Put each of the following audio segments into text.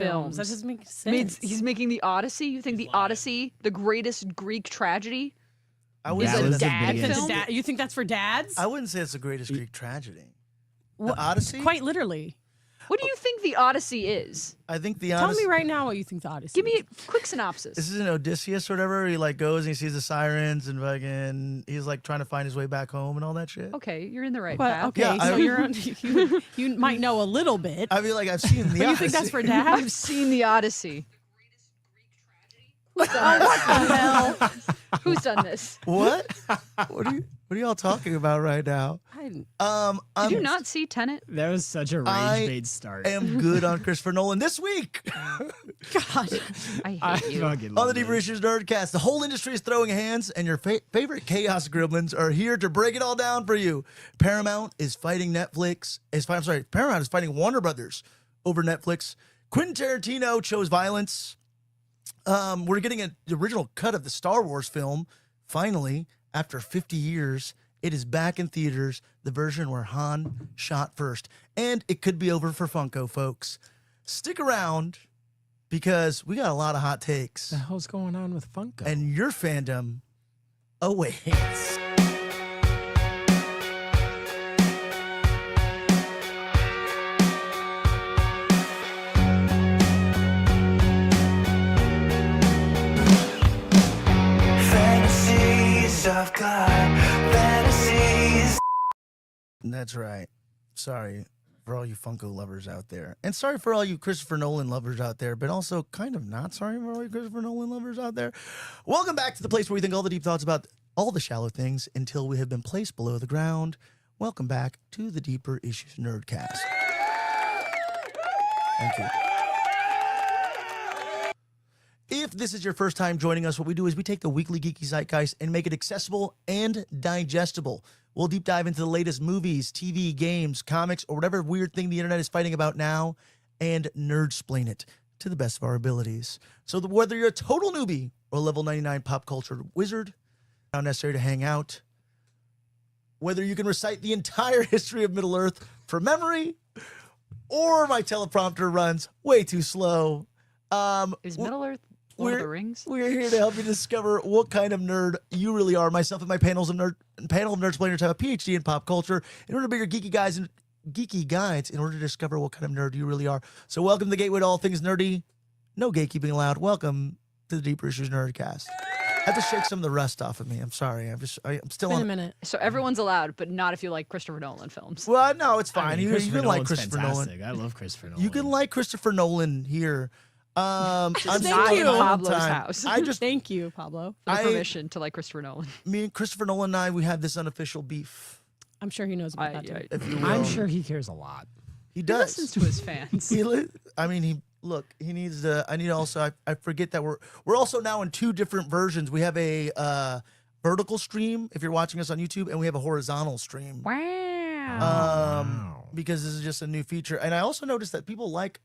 films. That doesn't make sense. He's making the Odyssey. You think the Odyssey, the greatest Greek tragedy, is a dad film? You think that's for dads? I wouldn't say it's the greatest Greek tragedy. What? The Odyssey? Quite literally. What do you think the Odyssey is? I think the Tell Odyssey... me right now what you think the Odyssey Give me is. a quick synopsis. This is an Odysseus or whatever. He like goes and he sees the sirens and fucking he's like trying to find his way back home and all that shit. Okay, you're in the right But, path. okay, Yeah, so you're on, you might know a little bit. I mean, like I've seen the But you Odyssey. think that's for I've dads? seen the Odyssey. Who's done this? What the hell? Who's done this? What? What are y'all talking about right now? Did you not see Tenet? That was such a rage bait start. I am good on Christopher Nolan this week. God. I hate you. fucking On love the Deeper this. Issues Nerdcast, the whole industry is throwing hands, and your favorite Chaos Gremlins are here to break it all down for you. Paramount is fighting Paramount is fighting Warner Brothers over Netflix. Quentin Tarantino chose violence. We're getting the original cut of the Star Wars film, finally, after 50 years. It is back in theaters, the version where Han shot first. And it could be over for Funko, folks. Stick around, because we got a lot of hot takes. What the hell's going on with Funko? And your fandom awaits. Fantasies of God, fantasies. That's right. Sorry for all you Funko lovers out there. And sorry for all you Christopher Nolan lovers out there, but also kind of not sorry for all you Christopher Nolan lovers out there. Welcome back to the place where we think all the deep thoughts about all the shallow things until we have been placed below the ground. Welcome back to the Deeper Issues Nerdcast. Thank you. If this is your first time joining us, what we do is we take the weekly geeky zeitgeist and make it accessible and digestible. We'll deep dive into the latest movies, TV, games, comics, or whatever weird thing the internet is fighting about now, and nerd-splain it to the best of our abilities. So whether you're a total newbie or a level 99 pop culture wizard, not necessary to hang out, whether you can recite the entire history of Middle-earth from memory, or my teleprompter runs way too slow. Is Middle-earth Lord of the Rings? We're here to help you discover what kind of nerd you really are. Myself and my panel of nerd-splainers have a PhD in pop culture in order to be your geeky guides in order to discover what kind of nerd you really are. So welcome to the gateway to all things nerdy. No gatekeeping allowed. Welcome to the Deeper Issues Nerdcast. I have to shake some of the rust off of me. I'm sorry. I'm still Been on a minute. So everyone's allowed, but not if you like Christopher Nolan films. Well, no, it's fine. I mean, you Christopher can like Nolan's Christopher Nolan. fantastic. I love Christopher Nolan. You can like Christopher Nolan here. I'm This is still not on in my own Pablo's time. house. I just Thank you, Pablo. For the permission to like Christopher Nolan. me and Christopher Nolan and I, we had this unofficial beef, I'm sure he knows about that too. if you will. I'm sure he cares a lot. he He does. listens to his fans. He needs to. I need also. I forget that we're also now in two different versions. We have a vertical stream if you're watching us on YouTube, and we have a horizontal stream. Wow. Because this is just a new feature, and I also noticed that people like.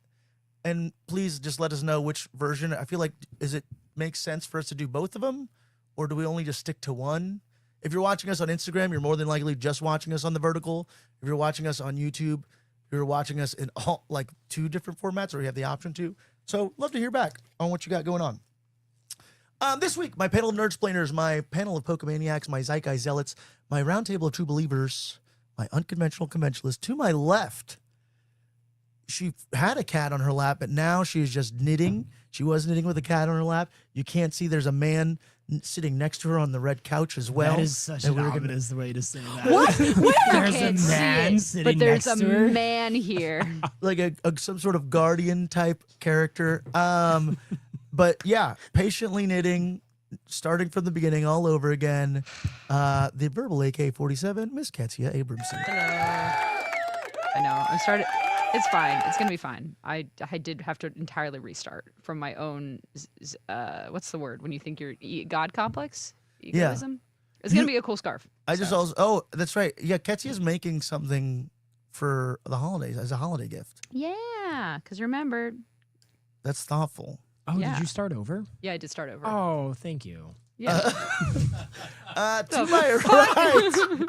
And please just let us know which version. I feel like, does it make sense for us to do both of them? Or do we only just stick to one? If you're watching us on Instagram, you're more than likely just watching us on the vertical. If you're watching us on YouTube, you're watching us in all, like two different formats, or you have the option to. So love to hear back on what you got going on. This week, my panel of nerd-splainers, my panel of Pokemaniacs, my Zeitgeist Zealots, my roundtable of true believers, my unconventional conventionalists. To my left, she had a cat on her lap, but now she's just knitting. She was knitting with a cat on her lap. You can't see there's a man sitting next to her on the red couch as well. That is such an ominous way to say that. What? Where? There's a Can't see man it, sitting but there's next a to her. man here. Like some sort of guardian type character. But yeah, patiently knitting, starting from the beginning all over again. The verbal AK-47, Miss Ketzia Abramson. I know. I'm started. It's fine. It's gonna be fine. I did have to entirely restart from my own. What's the word when you think you're God complex? Egoism. It's gonna be a cool scarf. I just also. Oh, that's right. Yeah, Ketzia's making something for the holidays as a holiday gift. Yeah, because remembered. That's thoughtful. Oh, Yeah. did you start over? Yeah, I did start over. Oh, thank you. Yeah. To my right,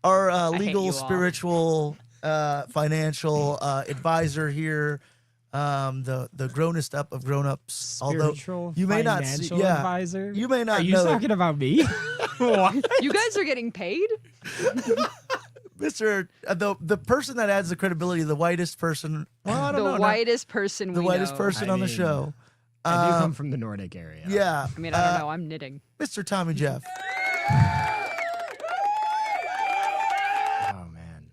our hate you legal, all. spiritual, financial advisor here, the grownest up of grown-ups. Spiritual Although you may not see, financial yeah, advisor. you may not Are you know, talking about me? What? You guys are getting paid? Mr. The person that adds the credibility, the whitest person. Well, I don't know. The not- whitest person the we whitest know. person I on the mean, show. I do come from the Nordic area. Yeah. I mean, I don't know. I'm knitting. Mr. Tommy Jeff. Oh man.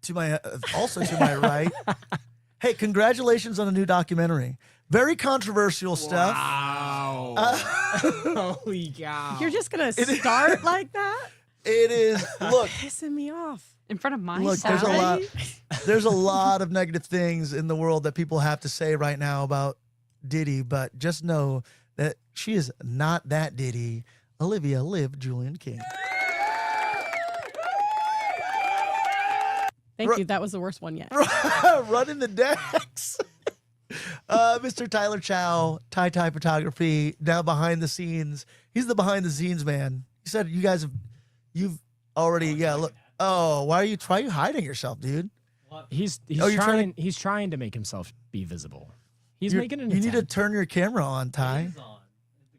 To my also to my right. Hey, congratulations on a new documentary. Very controversial stuff. Wow. Holy cow. You're just gonna start like that? It is. Look, Pissing me off. In front of my look. There's a salad? lot. There's a lot of negative things in the world that people have to say right now about Diddy, but just know that she is not that Diddy. Olivia, live Julian King. Thank you. That was the worst one yet. Running the decks. Mr. Tyler Chow, Tie Photography, now behind the scenes. He's the behind the scenes man. He said you guys you've already, look. Oh, why are you hiding yourself, dude? He's you're trying he's trying to make himself be visible. He's making an You need to attempt. turn your camera on, Ty.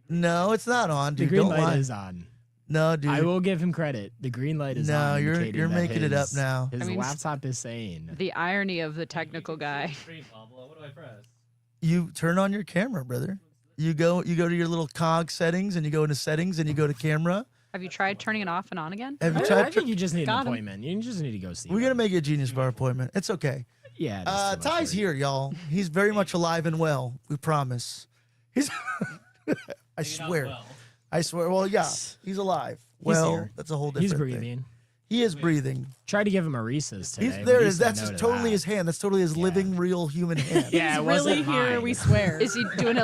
No, it's not on, The dude. green Don't light lie. is on. No, dude. I will give him credit. The green light is No, on. you're indicating that making it up his- now. His I mean, laptop is saying. The irony of the technical guy. Pablo. What do I press? You turn on your camera, brother. You go to your little cog settings, and you go into settings, and you go to camera. Have you tried turning it off and on again? Have you I tried? think you just need an Got him. appointment. You just need to go see We're him. gonna make you a Genius Bar appointment. It's okay. Yeah. that's too much Ty's work. here, y'all. He's very much alive and well. We promise. He's. I swear. Well, I swear. Well, yeah, he's alive. Well, here. that's a whole different. He's thing. breathing. He is breathing. Tried to give him a Reese's today. He's but there. he Is said that's no just to totally that. his hand. That's totally his living, real human hand. Yeah, it He's really wasn't here, mine. we swear. Is he doing a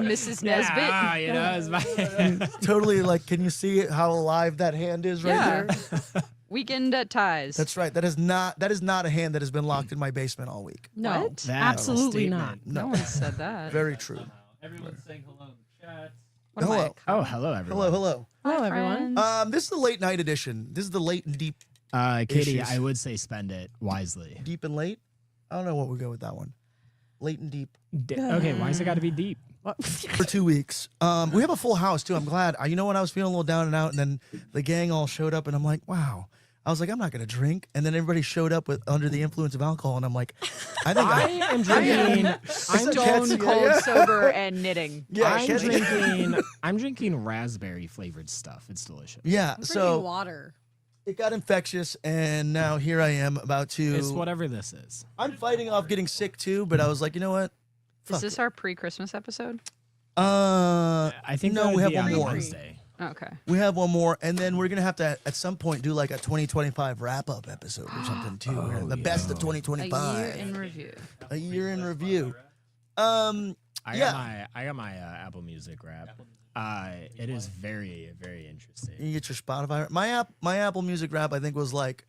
Mrs. Nesbit? Yeah, you know, it's my. Totally. Like, can you see how alive that hand is right Yeah. there? Weekend at Ties. That's right. That is not a hand that has been locked in my basement all week. No, What? That's a absolutely not. statement. No one said that. Very true. somehow. Everyone's saying hello in the chat. What am I, a Hello. Oh, cop? hello everyone. Hello. Hello, Hi, everyone. friends. This is the late night edition. This is the late and deep. Katie, Issues. I would say spend it wisely. Deep and late. I don't know what we go with that one. Late and deep. Okay, why has it got to be deep? What? For 2 weeks. We have a full house too. I'm glad. You know when I was feeling a little down and out, and then the gang all showed up, and I'm like, wow. I was like, I'm not gonna drink, and then everybody showed up with under the influence of alcohol, and I'm like, I think I am drinking. I'm Stone Ketzia, cold yeah. sober and knitting. yeah, I'm Ketzia. drinking. I'm drinking raspberry flavored stuff. It's delicious. Yeah. I'm So drinking water. it got infectious, and now here I am about to. It's whatever this is. I'm fighting off getting sick too, but I was like, you know what? Is Fuck this our pre-Christmas episode? I think no, that would we have be one on more. Wednesday. Okay. We have one more, and then we're gonna have to at some point do like a 2025 wrap-up episode or something too. The best of A 2025. year in review. A year in review. I Yeah. got my Apple Music rap. It is very, very interesting. You get your Spotify. My Apple Music rap, I think, was like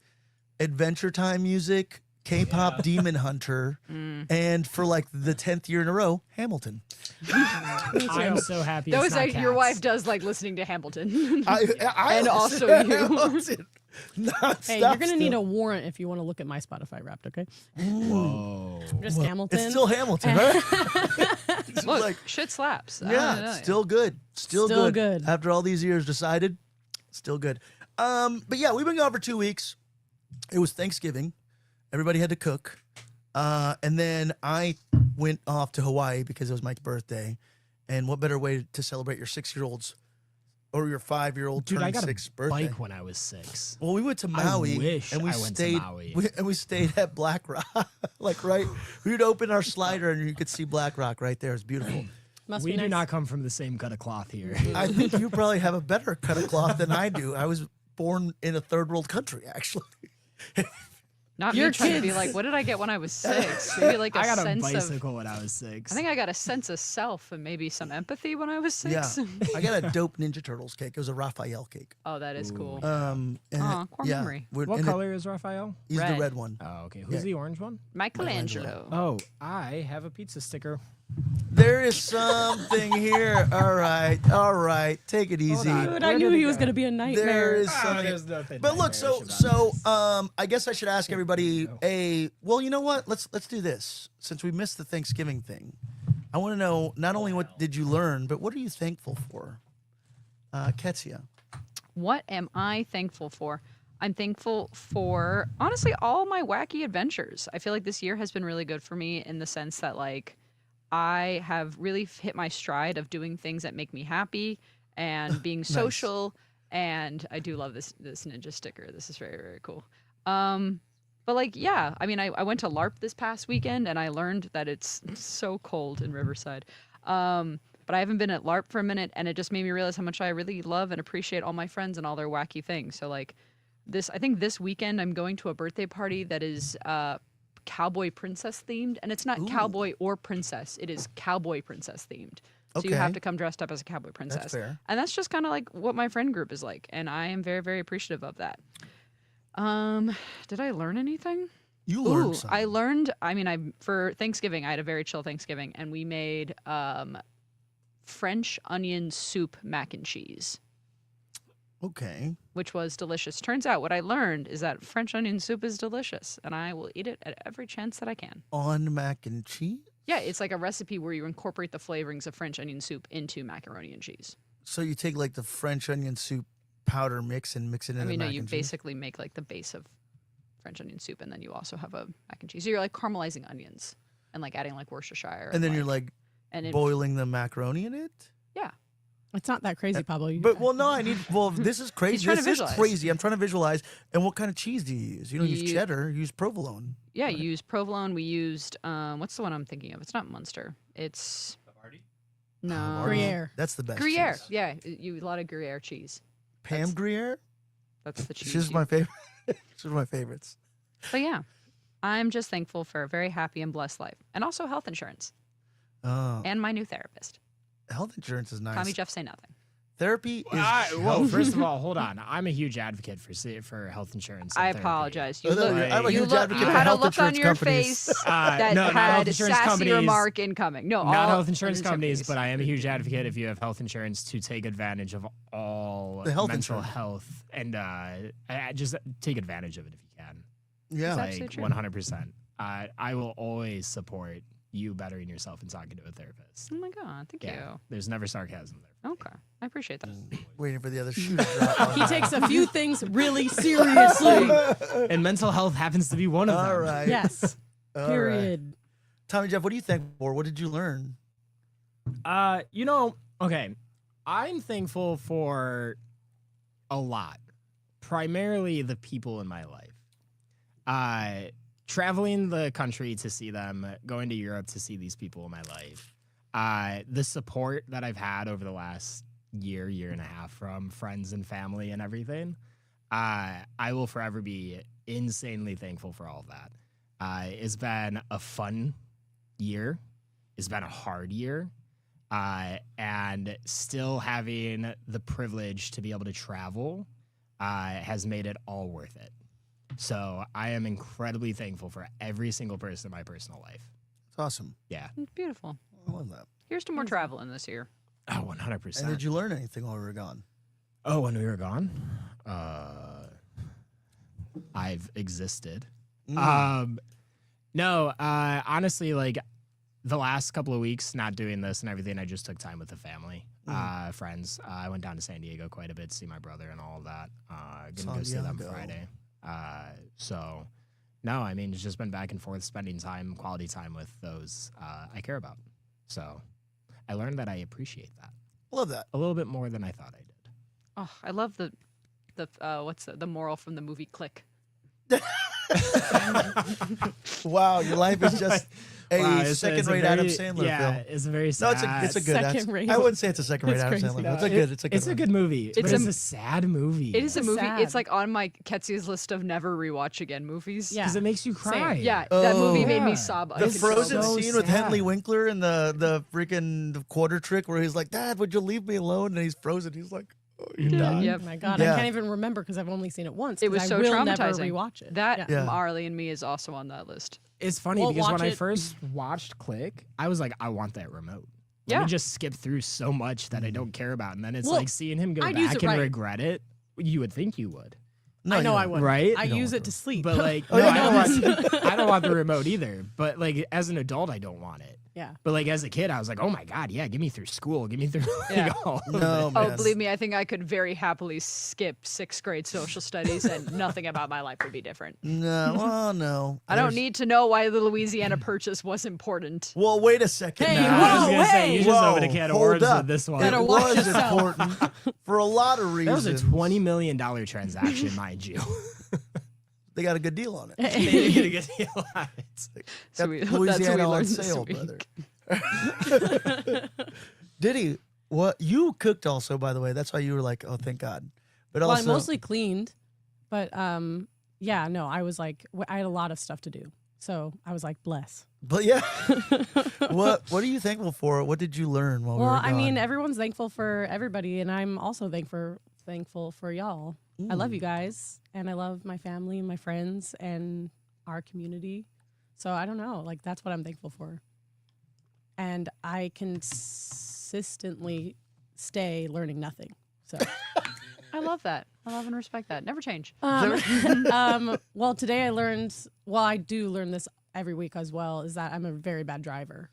Adventure Time music, K-pop Demon Hunter, and for like the 10th year in a row, Hamilton. I'm so happy. That it's was not like your cats. wife does like listening to Hamilton. I And listen also to you. Hamilton nonstop Hey, you're gonna still. need a warrant if you want to look at my Spotify Wrapped. Okay, Whoa. just Hamilton. It's still Hamilton, right? It's Look, like, shit slaps. I don't yeah, know. still good. Still Still good. good. After all these years decided, still good. But yeah, we've been gone for 2 weeks. It was Thanksgiving. Everybody had to cook. And then I went off to Hawaii because it was Mike's birthday. And what better way to celebrate your 6-year-old's or your 5-year-old Dude, I turning got a 6th birthday? bike when I was 6. Well, we went to Maui wish and we I went to stayed. Maui. We stayed at Black Rock, like right. We'd open our slider and you could see Black Rock right there. It's beautiful. Must We be do nice. not come from the same cut of cloth here. I think you probably have a better cut of cloth than I do. I was born in a third world country, actually. Not Your me trying to be kids- like, what did I get when I was 6? Maybe like a I got a sense of. bicycle when I was 6. I think I got a sense of self and maybe some empathy when I was 6. Yeah, I got a dope Ninja Turtles cake. It was a Raphael cake. Oh, that is cool. And Aw, core memory. What color is Raphael? He's the Red. red one. Oh, okay. Who's Yeah. the orange one? Michelangelo. Oh, I have a pizza sticker. There is something here. All right. Take it easy. on. Dude, Where I knew did it he was go? going to be a nightmare. There is Ah, something. there's nothing But look, nightmarish about this. I guess I should ask everybody well, you know what? Let's do this. Since we missed the Thanksgiving thing, I want to know not only what did you learn, but what are you thankful for? Ketzia. What am I thankful for? I'm thankful for, honestly, all my wacky adventures. I feel like this year has been really good for me in the sense that, like, I have really hit my stride of doing things that make me happy and being social. And I do love this ninja sticker. This is very, very cool. But, like, yeah, I mean, I went to LARP this past weekend, and I learned that it's so cold in Riverside. But I haven't been at LARP for a minute, and it just made me realize how much I really love and appreciate all my friends and all their wacky things. So, like, I think this weekend I'm going to a birthday party that is cowboy princess themed, and it's not cowboy or princess. It is cowboy princess themed. So you have Okay. to come dressed up as a cowboy princess. That's fair. And that's just kind of like what my friend group is like, and I am very, very appreciative of that. Did I learn anything? You learned something. I learned. I mean, for Thanksgiving, I had a very chill Thanksgiving, and we made French onion soup mac and cheese, Okay. which was delicious. Turns out, what I learned is that French onion soup is delicious, and I will eat it at every chance that I can. On mac and cheese? Yeah, it's like a recipe where you incorporate the flavorings of French onion soup into macaroni and cheese. So you take like the French onion soup powder mix and mix it in I mean, the no, mac you and cheese? basically make like the base of French onion soup, and then you also have a mac and cheese. So you're like caramelizing onions and like adding like Worcestershire. And then you're like and it, boiling the macaroni in it? yeah. It's not that crazy, Pablo. But this is crazy. trying to This is visualize. crazy. I'm trying to visualize. And what kind of cheese do you use? You don't use You- cheddar, you use provolone. Yeah, you use provolone. We used what's the one I'm thinking of? It's not Munster. It's Havarti? no Gruyere. That's the best. Gruyere. cheese. Yeah, you a lot of Gruyere cheese. Pam Gruyere? That's the cheese. She's you- my favorite. She's one of my favorites. But yeah, I'm just thankful for a very happy and blessed life, and also health insurance, Oh, and my new therapist. health insurance is nice. Tommy Jeff, say nothing. Therapy is Well, health. first of all, hold on. I'm a huge advocate for health insurance. and I therapy. apologize. You Oh, no, look. I'm a You huge look. advocate You for had a health look on insurance your companies. face No, that not health had insurance sassy companies. remark incoming. No, Not all health insurance insurance companies, but I am a huge advocate if you have health insurance to take advantage of all The health mental insurance. health and just take advantage of it if you can. Yeah. Exactly. Like true. 100%. I will always support you bettering yourself and talking to a therapist. Oh my god, thank Yeah, there's never sarcasm there. you. Okay, I appreciate that. Waiting for the other shoe to drop. He takes a few things really seriously. And mental health happens to be one of them. All right. Yes. All right. Period. Tommy Jeff, what do you think for? What did you learn? Okay. I'm thankful for a lot. Primarily the people in my life. Traveling the country to see them, going to Europe to see these people in my life. The support that I've had over the last year and a half from friends and family and everything. I will forever be insanely thankful for all of that. It's been a fun year. It's been a hard year. And still having the privilege to be able to travel has made it all worth it. So I am incredibly thankful for every single person in my personal life. It's awesome. Yeah. It's beautiful. I love that. Here's to more traveling this year. Oh, 100%. And did you learn anything while we were gone? Oh, when we were gone? I've existed. No, honestly, like the last couple of weeks not doing this and everything, I just took time with the family, friends. I went down to San Diego quite a bit to see my brother and all of that. Gonna go see them Diego. Friday. So, no, I mean, it's just been back and forth, spending time, quality time with those I care about. So I learned that I appreciate that Love that. a little bit more than I thought I did. Oh, I love the what's the moral from the movie Click. Wow, your life is just a Wow, it's a second-rate very- Adam Sandler yeah, film. it's a very No, sad. it's a good. Second rate. I wouldn't say it's a second-rate It's Adam crazy. Sandler. No, It's a good. It's a good. It's a one. good movie. But a- it's a sad movie. It is a It's movie. sad. It's like on my Ketzia's list of never rewatch again movies. Yeah. because it makes you cry. Yeah, that movie made me Yeah. sob. The uncontrollably. Frozen so scene with sad. Henley Winkler and the freaking the quarter trick where he's like, "Dad, would you leave me alone?" And he's frozen. He's like, "Oh, you're done." Yep. Oh my God, Yeah. I can't even remember because I've only seen it once. It 'cause was I so will traumatizing. never rewatch it. That Yeah. Marley and Me is also on that list. It's funny Won't because when watch I it. first watched Click, I was like, I want that remote. Let Yeah. me just skip through so much that I don't care about. And then it's Well, like seeing him go I'd use back it and right. regret it. You would think you would. No, I know you I don't. would. Right? I You don't use want it to sleep. But like, Oh, no, yeah, I don't no, want. I don't want the remote either. But like, as an adult, I don't want it. yeah. But like, as a kid, I was like, oh my god, yeah, get me through school, get me through. Like, Yeah. all of No, it. man. Oh, believe me, I think I could very happily skip 6th grade social studies and nothing about my life would be different. No, well, no. I don't There's- need to know why the Louisiana Purchase was important. Well, wait a second. Hey, now. Nah, I was whoa, gonna say, you hey. just Whoa, opened a can of hold worms up. with this one. Gotta It watch was yourself. important for a lot of That reasons. was a $20 million transaction, mind you. They got a good deal on it. They didn't get a good deal on it. So Got that's what Louisiana we on learned this sale, week. brother. Did he? What you cooked also, by the way? That's why you were like, oh, thank God. But Well, also, I mostly cleaned, but yeah, no, I was like, I had a lot of stuff to do, so I was like, bless. but yeah. What are you thankful for? What did you learn while we Well, were I gone? mean, everyone's thankful for everybody, and I'm also thankful for y'all. I love you guys, and I love my family and my friends and our community. So I don't know, like that's what I'm thankful for, and I consistently stay learning nothing. So. I love that. I love and respect that. Never change. Well, today I learned. Well, I do learn this every week as well. Is that I'm a very bad driver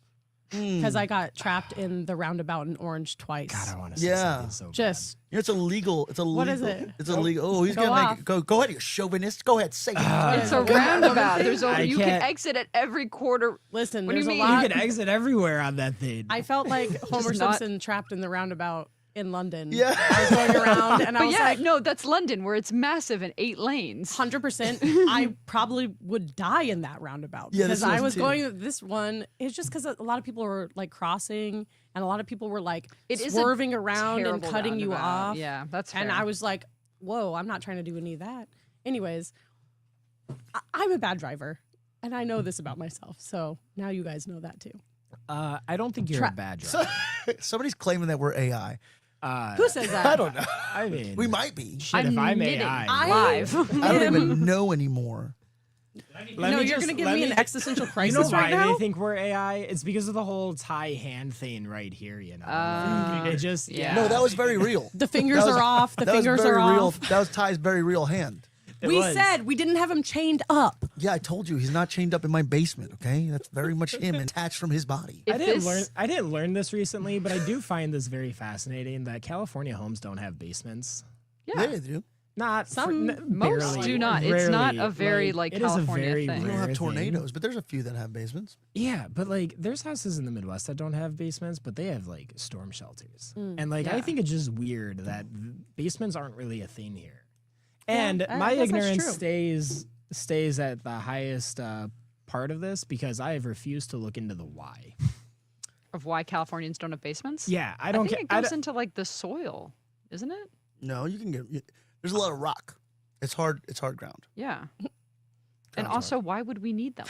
because I got trapped in the roundabout in Orange twice. God, I want to say Yeah. something so bad. Just You know, it's illegal. It's illegal. What is it? It's illegal. Oh, he's Go gonna off. make it. Go ahead, you chauvinist. Go ahead, say it. It's a roundabout. There's I you can can't- exit at every quarter. listen. What do There's you a mean? lot. You can exit everywhere on that thing. I felt like Homer not- Simpson trapped in the roundabout in London. Yeah. I was going around and I But was yeah, like, no, that's London where it's massive and 8 lanes. 100%. I probably would die in that roundabout Yeah, because this I one was too. going this one. It's just because a lot of people were like crossing and a lot of people were like It is a swerving around and Terrible cutting you roundabout. off. Yeah, that's fair. And I was like, whoa, I'm not trying to do any of that. Anyways, I'm a bad driver. And I know this about myself. So now you guys know that too. I don't think you're a bad So- driver. Somebody's claiming that we're AI. Who says that? I don't know. I mean, We might be. shit, if I'm knitting. AI. live. I don't even know anymore. Let No, me you're just- going to give let me me- an existential You crisis know why right now? they think we're AI? It's because of the whole tie hand thing right here, you know? It just, yeah. No, that was very real. The fingers That was- are off. The that was fingers very are real. off. That was Ty's very real hand. it We was. said we didn't have him chained up. Yeah, I told you he's not chained up in my basement. Okay, that's very much him detached from his body. If I didn't this- learn. I didn't learn this recently, but I do find this very fascinating that California homes don't have basements. Yeah. They do. Not Some- Most barely, do not. It's not rarely. a very, like, it is a California very thing. We don't rare have thing. tornadoes, but there's a few that have basements. Yeah, but like there's houses in the Midwest that don't have basements, but they have like storm shelters. And like I Yeah. think it's just weird that basements aren't really a thing here. And I my guess that's ignorance true. stays at the highest part of this because I have refused to look into the why. Of why Californians don't have basements? Yeah, I I don't think care. it goes into like the soil, isn't it? No, you can get. There's a lot of rock. It's hard. It's hard ground. Yeah. And Ground's also, why would we need them?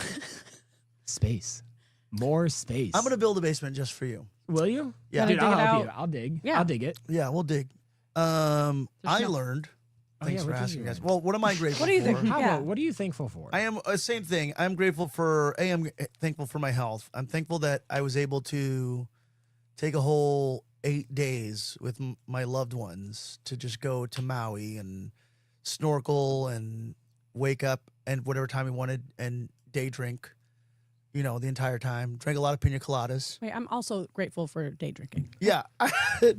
Space. More space. I'm gonna build a basement just for you. Will you? Yeah. Dude, Gonna I'll dig it help you. out? I'll dig. Yeah. I'll dig it. Yeah, we'll dig. I learned. Thanks yeah, for what did asking, you guys. learn? Well, what am I grateful What do you for? think? How Yeah. about what are you thankful for? I am same thing. I'm grateful for. I'm thankful for my health. I'm thankful that I was able to take a whole 8 days with my loved ones to just go to Maui and snorkel and wake up and whatever time we wanted and day drink. You know, the entire time. Drank a lot of pina coladas. Wait, I'm also grateful for day drinking. Yeah,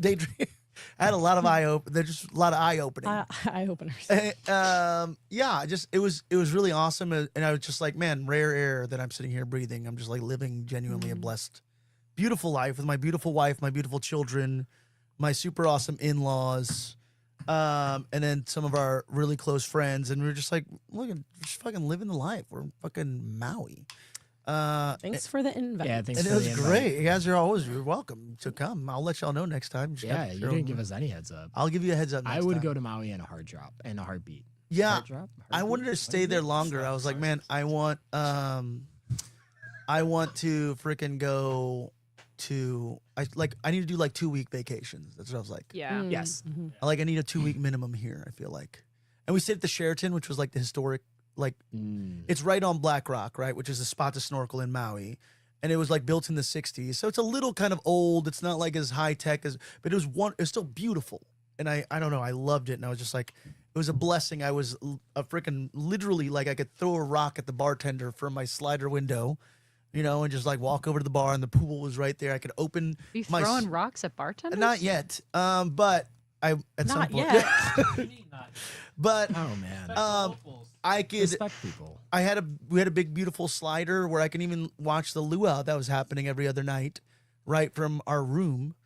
day drink. I had a lot of There's just a lot of eye opening. Eye openers. Yeah, just it was really awesome, and I was just like, man, rare air that I'm sitting here breathing. I'm just like living genuinely a blessed, beautiful life with my beautiful wife, my beautiful children, my super awesome in-laws, and then some of our really close friends, and we were just like, look, just fucking living the life. We're fucking Maui. Thanks for the invite. Yeah, thanks And for it was the invite. great. You guys are always you're welcome to come. I'll let y'all know next time. Just Yeah, gotta you share didn't with give me. us any heads up. I'll give you a heads up. I next would time. go to Maui in a hard drop and a heartbeat. Yeah, Heart drop? I Heartbeat? wanted to stay there longer. I was like, man, I want to freaking go to. I need to do like 2-week vacations. That's what I was like. Yeah. Yes. I need a 2-week minimum here. I feel like, and we stayed at the Sheraton, which was like the historic like it's right on Black Rock, right, which is the spot to snorkel in Maui. And it was like built in the 60s. So it's a little kind of old. It's not like as high tech as, but it was still beautiful. And I don't know, I loved it. And I was just like, it was a blessing. I was a freaking literally like I could throw a rock at the bartender from my slider window, you know, and just like walk over to the bar and the pool was right there. I could open Are you my throwing rocks at bartenders? Not yet. But I at some Not point. yet. What do you mean not? But Oh man. Locals. I could Respect people. we had a big beautiful slider where I can even watch the luau that was happening every other night, right from our room.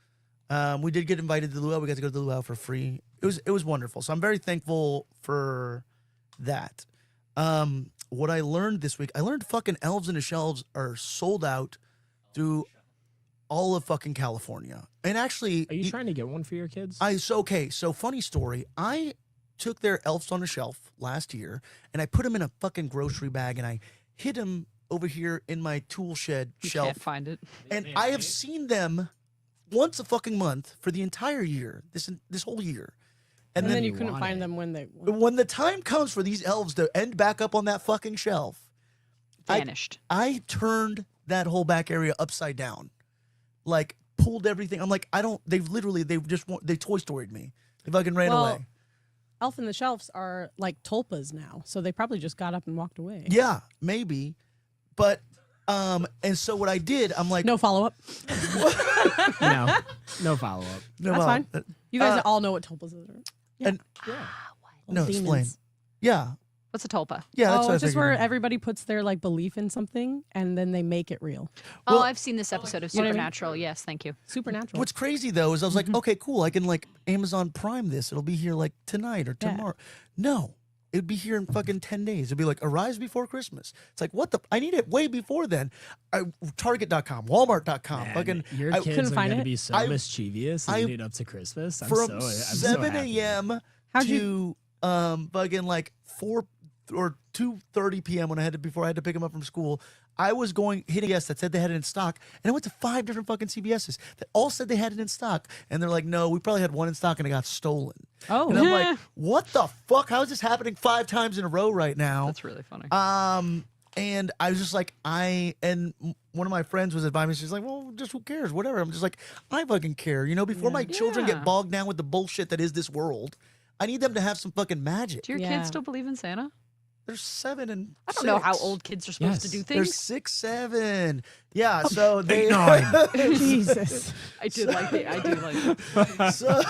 We did get invited to the luau. We got to go to the luau for free. It was wonderful. So I'm very thankful for that. What I learned this week, I learned fucking Elves on the Shelves are sold out through all of fucking California. And actually, Are you trying to get one for your kids? So funny story. I took their Elves on the Shelf last year and I put them in a fucking grocery bag and I hid them over here in my tool shed You shelf. can't find it. And I have seen them once a fucking month for the entire year, this whole year. And then you you couldn't want find it. them when they. When the time comes for these elves to end back up on that fucking shelf, Vanished. I turned that whole back area upside down, like pulled everything. I'm like, they've Toy Storied me. They fucking ran Well, away. Elf in the Shelves are like tulpas now, so they probably just got up and walked away. Yeah, maybe. But, and so what I did, I'm like, No follow up. No follow up. no, That's fine. You guys uh, all know what tulpas are. and Yeah. no, Demons. explain. Yeah, What's a tulpa? yeah, that's what I it's just figured. where everybody puts their like belief in something and then they make it real. Oh, Well- I've seen this episode of You know what I mean? Supernatural. Yes, thank you. Supernatural. What's crazy though is I was like, okay, cool. I can like Amazon Prime this. It'll be here like tonight or Yeah. tomorrow. No, it'd be here in fucking 10 days. It'd be like arrives before Christmas. It's like, what the? I need it way before then. Target.com, Walmart.com. Man, Fucking your I- kids couldn't are find going to it. be so I- mischievous I- leading up to Christmas. I'm from so 7 happy. a.m. How'd to fucking like 4 or 2:30 p.m. before I had to pick them up from school. I was hitting yes that said they had it in stock, and I went to 5 different fucking CVS's that all said they had it in stock, and they're like, no, we probably had one in stock and it got stolen. Oh, And I'm like, what the fuck? How is this happening 5 times in a row right now? That's really funny. And I was just like, one of my friends was advising me. She's like, well, just who cares? Whatever. I'm just like, I fucking care. You know, before my children Yeah. get bogged down with the bullshit that is this world, I need them to have some fucking magic. Do your Yeah. kids still believe in Santa? They're 7 and I don't know how 6. old kids are supposed to Yes. do They're things. 6, 7. Yeah, so they. Jesus. I do like it. so,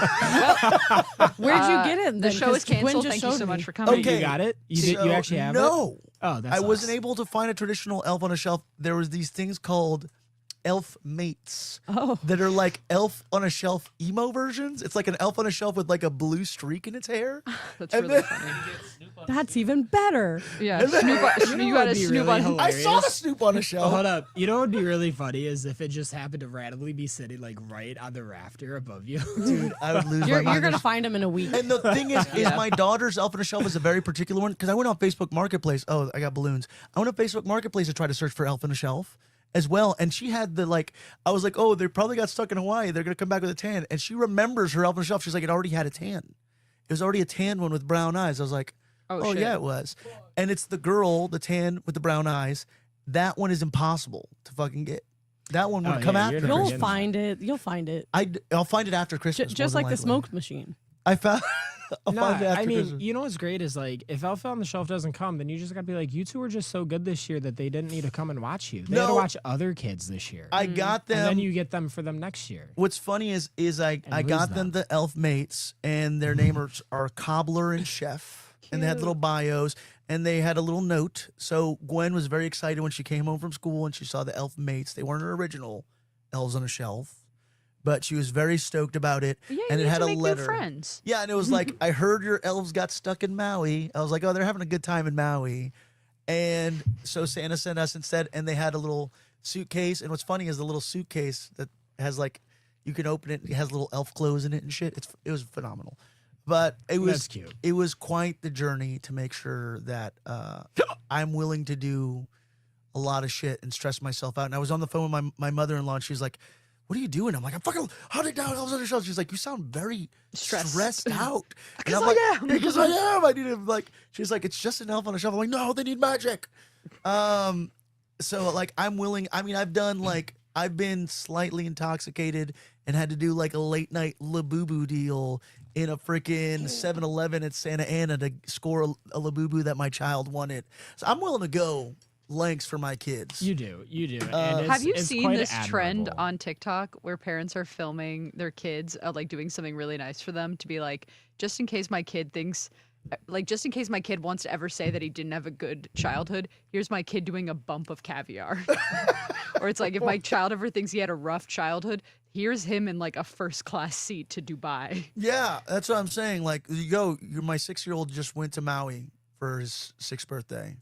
Where'd you get it? The then? show 'Cause is canceled. Gwen just Thank you showed so much me. for coming. Okay. You got it? You so, actually have it? no. Oh, that's I wasn't us. able to find a traditional elf on a shelf. There was these things called elf mates Oh. that are like elf on a shelf emo versions. It's like an elf on a shelf with like a blue streak in its hair. That's And really then- funny. That's even better. Yeah, you got a what'd be Snoop really on. I saw the Snoop on a Oh, shelf. hold up. You know what would be really funny is if it just happened to randomly be sitting like right on the rafter above you. Dude, I would lose You're my mind. gonna find them in a week. And the thing is Yeah. my daughter's elf on a shelf is a very particular one because I went on Facebook Marketplace. Oh, I got balloons. I went on Facebook Marketplace to try to search for elf on a shelf as well. And she had I was like, oh, they probably got stuck in Hawaii. They're going to come back with a tan. And she remembers her elf on a shelf. She's like, it already had a tan. It was already a tan one with brown eyes. I was like, oh shit. yeah, it was. And it's the girl, the tan with the brown eyes. That one is impossible to fucking get. That one would Oh, come yeah, after. you're never You'll getting find it. You'll find it. I'll find it after Christmas. Just more like than the likely. smoke machine. I found. I'll No, find it after I mean, Christmas. you know what's great is like if Elf on the Shelf doesn't come, then you just gotta be like, you two were just so good this year that they didn't need to come and watch you. They had to No. watch other kids this year. I got them. and then you get them for them next year. What's funny is I lose got them them. the elf mates, and their names are Cobbler and Chef, and they had little bios, and they had a little note. So Gwen was very excited when she came home from school and she saw the elf mates. They weren't her original elves on a shelf, but she was very stoked about it. Yeah, and you it need had to a make letter. new friends. Yeah, and it was like, I heard your elves got stuck in Maui. I was like, oh, they're having a good time in Maui. And so Santa sent us instead, and they had a little suitcase. And what's funny is the little suitcase that has like, you can open it, it has little elf clothes in it and shit. It was phenomenal. But it was That's cute. It was quite the journey to make sure that I'm willing to do a lot of shit and stress myself out. And I was on the phone with my mother-in-law, and she was like, what are you doing? I'm like, I'm fucking hunting down elves on the shelf. She's like, you sound very stressed out. Because I'm like, I am. Because I am. I need to like. She's like, it's just an elf on a shelf. I'm like, no, they need magic. So like, I'm willing. I mean, I've been slightly intoxicated and had to do like a late night Labubu deal in a freaking 7-Eleven at Santa Ana to score a Labubu that my child wanted. So I'm willing to go lengths for my kids. You do. Uh, Have you it's seen quite this trend admirable. on TikTok where parents are filming their kids like doing something really nice for them to be like, just in case my kid thinks, like, just in case my kid wants to ever say that he didn't have a good childhood, here's my kid doing a bump of caviar. Or it's like, if my child ever thinks he had a rough childhood, here's him in like a first class seat to Dubai. Yeah, that's what I'm saying. Like, my 6-year-old just went to Maui for his 6th birthday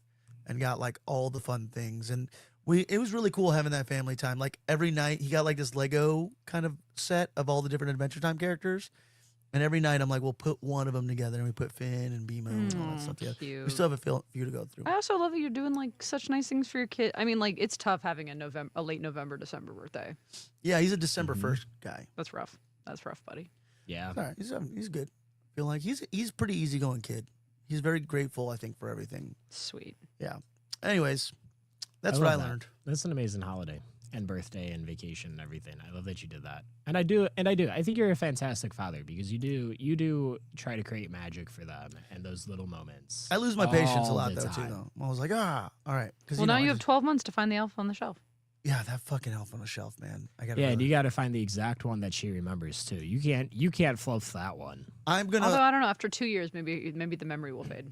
and got like all the fun things. And it was really cool having that family time. Like every night he got like this Lego kind of set of all the different Adventure Time characters. And every night I'm like, we'll put one of them together and we put Finn and Beemo and all that stuff together. Cute. We still have a few to go through. I also love that you're doing like such nice things for your kid. I mean, like it's tough having a late November, December birthday. Yeah, he's a December 1st guy. That's rough. That's rough, buddy. Yeah. All right, he's good. I feel like he's a pretty easygoing kid. He's very grateful, I think, for everything. Sweet. Yeah. Anyways, that's I what I love that. learned. That's an amazing holiday and birthday and vacation and everything. I love that you did that. And I do. I think you're a fantastic father because you do try to create magic for them and those little moments. I lose my patience a all lot the though too. time. Though I was like, all right. Because Well, now you have 12 months to find the elf on the shelf. Yeah, that fucking elf on the shelf, man. I got. Yeah, and you got to find the exact one that she remembers too. You can't fluff that one. I'm Although gonna I don't know, after 2 years, maybe the memory will fade.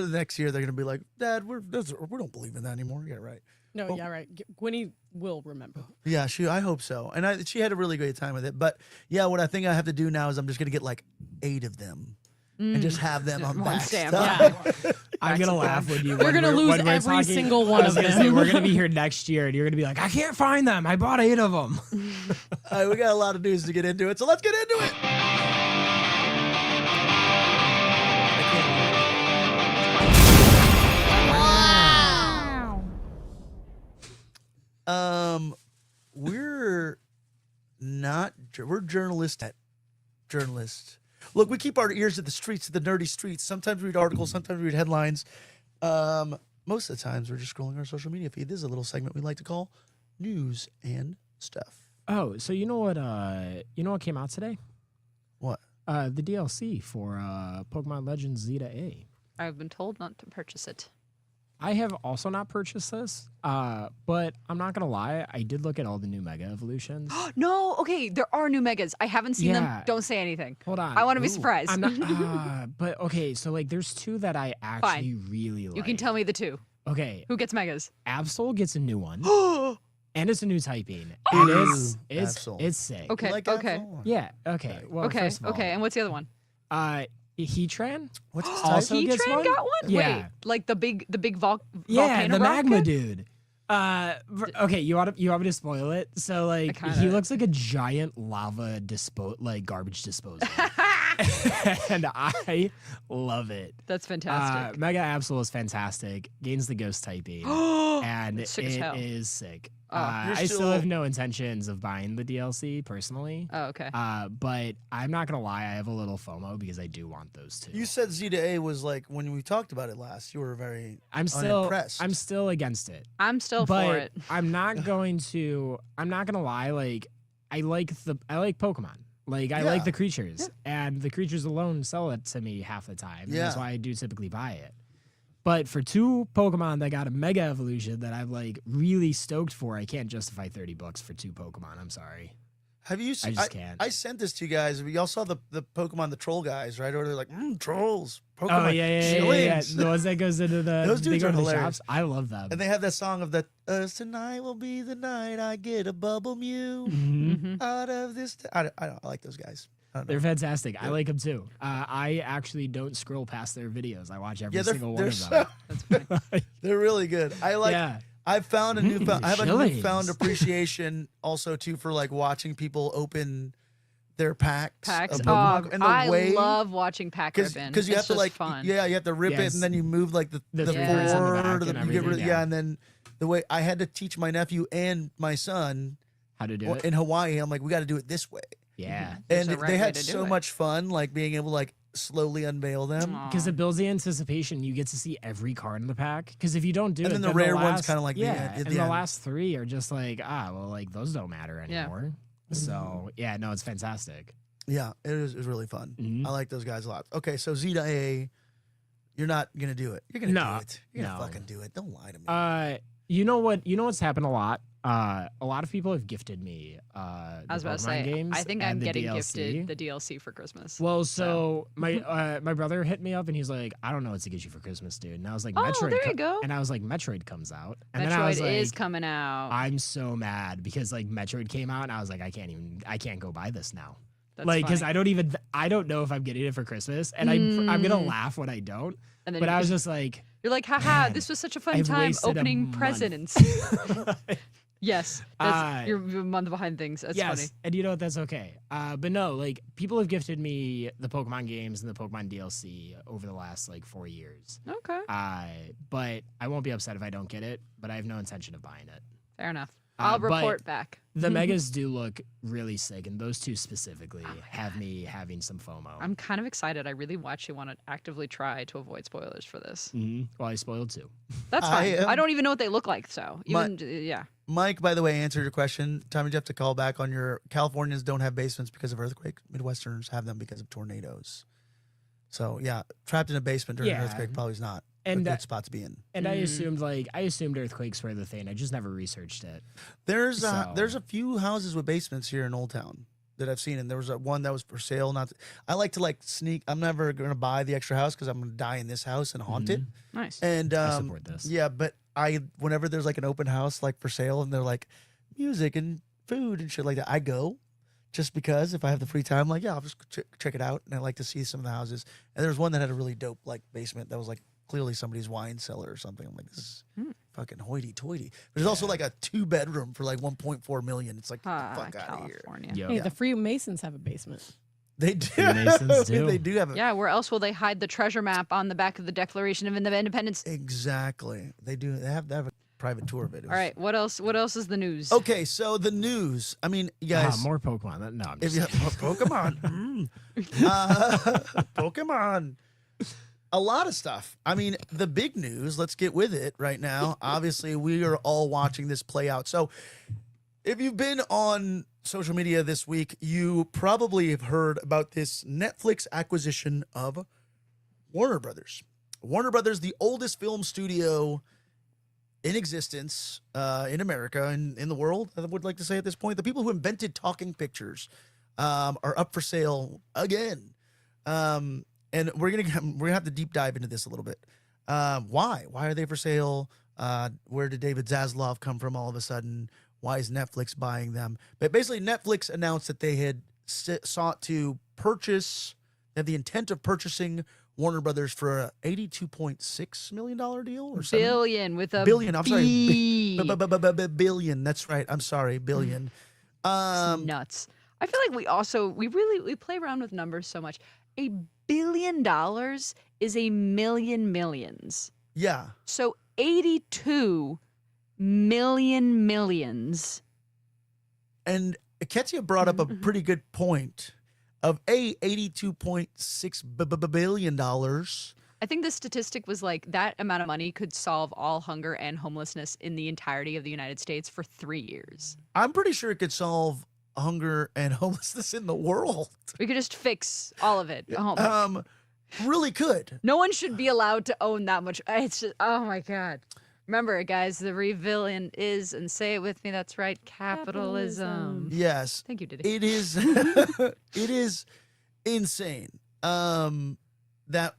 next year they're gonna be like, Dad, we don't believe in that anymore. Yeah, right. No, Oh. yeah, right. Gwynny will remember. Yeah, I hope so. And she had a really great time with it. But yeah, what I think I have to do now is I'm just gonna get like 8 of them and just have them on One back stamp. stuff. I'm gonna laugh when you. We're when gonna lose when we're every talking- single I one was of gonna say, them. we're gonna be here next year, and you're gonna be like, I can't find them. I bought 8 of them. All right, we got a lot of news to get into it, so let's get into it. We're journalists. Look, we keep our ears at the streets, at the nerdy streets. Sometimes we read articles, sometimes we read headlines. Most of the times we're just scrolling our social media feed. This is a little segment we like to call News and Stuff. Oh, so you know what came out today? What? The DLC for Pokemon Legends Zeta A. I've been told not to purchase it. I have also not purchased this, but I'm not gonna lie. I did look at all the new Mega Evolutions. No, okay, there are new megas. I haven't seen them. Yeah. Don't say anything. Hold on. I want to be Ooh. surprised. I'm not. But okay, so like, there's 2 that I actually really like. You can tell me the 2. Okay, Who gets megas? Absol gets a new one, and it's a new typing. Ooh, And it's Absol. sick. Okay, You like okay. Absol? Yeah. Okay. Well, Okay, first of all, okay. And what's the other one? Heatran. What's his Also type? gets Heatran one? got one? Yeah. Wait, like the big Yeah, volcano the magma rocket? dude. Okay, you want me to spoil it? So like, kinda- he looks like a giant lava garbage disposal, and I love it. That's fantastic. Mega Absol is fantastic. Gains the ghost typing, and it Sick as hell. is sick. Oh. You're I still still- have no intentions of buying the DLC personally. Oh, okay. But I'm not gonna lie, I have a little FOMO because I do want those 2. You said Zeta A was like when we talked about it last. You were very I'm still unimpressed. against it. I'm still but for it. I'm not gonna lie, like I like Pokemon. Like I like Yeah. the creatures. And the creatures alone sell it to me half the time. And that's Yeah. why I do typically buy it. But for 2 Pokemon that got a Mega Evolution that I'm like really stoked for, I can't justify $30 for 2 Pokemon. I'm sorry. Have you seen? just can't. I sent this to you guys. Y'all saw the Pokemon, the troll guys, right? Or they're like, trolls. Pokemon. Oh yeah. shillings." The ones that goes into the Those they dudes go are to the hilarious. shops. I love them. And they have that song of tonight will be the night I get a bubble mew Mhm. out of this. I like those guys. I don't know. They're fantastic. I like them too. I actually don't scroll past their videos. I watch every Yeah, single one they're of them. That's funny. they're really good. I like. yeah. I've found a newfound. I have a Shillings. newfound appreciation also too for like watching people open their packs. Packs. of Pokemon, and the I way, love watching pack ripping. because you have It's to just like fun. yeah, you have to rip it Yes. and then you move like the The fingers in the forward, back or and you get rid everything, yeah, yeah. and then the way I had to teach my nephew and my son How to do it? in Hawaii. I'm like, we got to do it this way. Yeah. There's And a right they way had to do so it. much fun, like being able to like slowly unveil them. Because it builds the anticipation. You get to see every card in the pack. Because if you don't do And it, then the rare ones last- kinda like the yeah, end- at and the the end. last 3 are just like well, like those don't matter Yeah. anymore. So yeah, no, it's fantastic. Yeah, it was really fun. Mhm. I like those guys a lot. Okay, so Z to A, you're not gonna do it. You're gonna No, do it. You're gonna no. fucking do it. Don't lie to me. You know what? You know what's happened a lot. A lot of people have gifted me. I was about to Pokemon say, games I think and I'm the getting DLC. gifted the DLC for Christmas. Well, so my my brother hit me up and he's like, I don't know what to get you for Christmas, dude. And I was like, Oh, Metroid. there you go. And I was like, Metroid comes out. And then I was Metroid like, is coming out. I'm so mad because like Metroid came out and I was like, I can't go buy this now. That's Like, because funny. I don't know if I'm getting it for Christmas, and I'm gonna Mm. laugh when I don't. And then But you're I was just- just like, You're like, haha, Man, this was such a fun I've time wasted a opening month." presents. Yes, you're a month behind things. That's yes, funny. and you know what? That's okay. But no, like people have gifted me the Pokemon games and the Pokemon DLC over the last like 4 years. Okay, But I won't be upset if I don't get it. But I have no intention of buying it. fair enough. I'll but report back. The Megas do look really sick, and those two specifically have me having some FOMO. I'm kind of excited. I really actually want to actively try to avoid spoilers for this. Well, I spoiled 2. That's I fine. I am- don't even know what they look like, so My- even yeah. Mike, by the way, answered your question. Tommy, you have to call back on your Californians don't have basements because of earthquakes. Midwesterners have them because of tornadoes. So yeah, trapped in a basement during an Yeah. earthquake probably is not And a good spot to be in. And I assumed earthquakes were the thing. I just never researched it. There's So- there's a few houses with basements here in Old Town that I've seen, and there was one that was for sale. I like to like sneak. I'm never gonna buy the extra house because I'm gonna die in this house and haunt it. Nice. And I support this. yeah, but whenever there's like an open house like for sale and they're like music and food and shit like that, I go just because if I have the free time, like yeah, I'll just check it out, and I like to see some of the houses. And there's one that had a really dope like basement that was like clearly somebody's wine cellar or something. I'm like, this is fucking hoity-toity. There's also like a 2-bedroom for like 1.4 million. It's like, get the fuck out of here. California. Yo. Hey, Yeah. the Freemasons have a basement. They do. Freemasons do. They do have a Yeah, where else will they hide the treasure map on the back of the Declaration of Independence? exactly. They do. They have a private tour of it. All right, what else? What else is the news? Okay, so the news. I mean, you guys. More Pokemon. No, I'm If just you Pokemon, Pokemon, a lot of stuff. I mean, the big news. Let's get with it right now. Obviously, we are all watching this play out. So, if you've been on social media this week, you probably have heard about this Netflix acquisition of Warner Brothers. Warner Brothers, the oldest film studio in existence in America and in the world, I would like to say at this point. The people who invented talking pictures are up for sale again. And we're gonna have to deep dive into this a little bit. Why are they for sale? Where did David Zaslav come from all of a sudden? Why is Netflix buying them? But basically, Netflix announced that they had sought to purchase, they have the intent of purchasing Warner Brothers for a $82.6 million deal or something. Billion with a Billion. I'm sorry. B. Billion. That's right. I'm sorry. Billion. It's nuts. I feel like we play around with numbers so much. $1 billion is a million millions. Yeah. So 82 million millions. And Ketzia brought up a pretty good point of $82.6 billion. I think the statistic was like that amount of money could solve all hunger and homelessness in the entirety of the United States for 3 years. I'm pretty sure it could solve hunger and homelessness in the world. We could just fix all of it. Really could. No one should be allowed to own that much. It's just, oh my God. Remember it, guys. The revillain is, and say it with me, that's right, capitalism. Yes. Thank you, Diddy. It is it is insane. That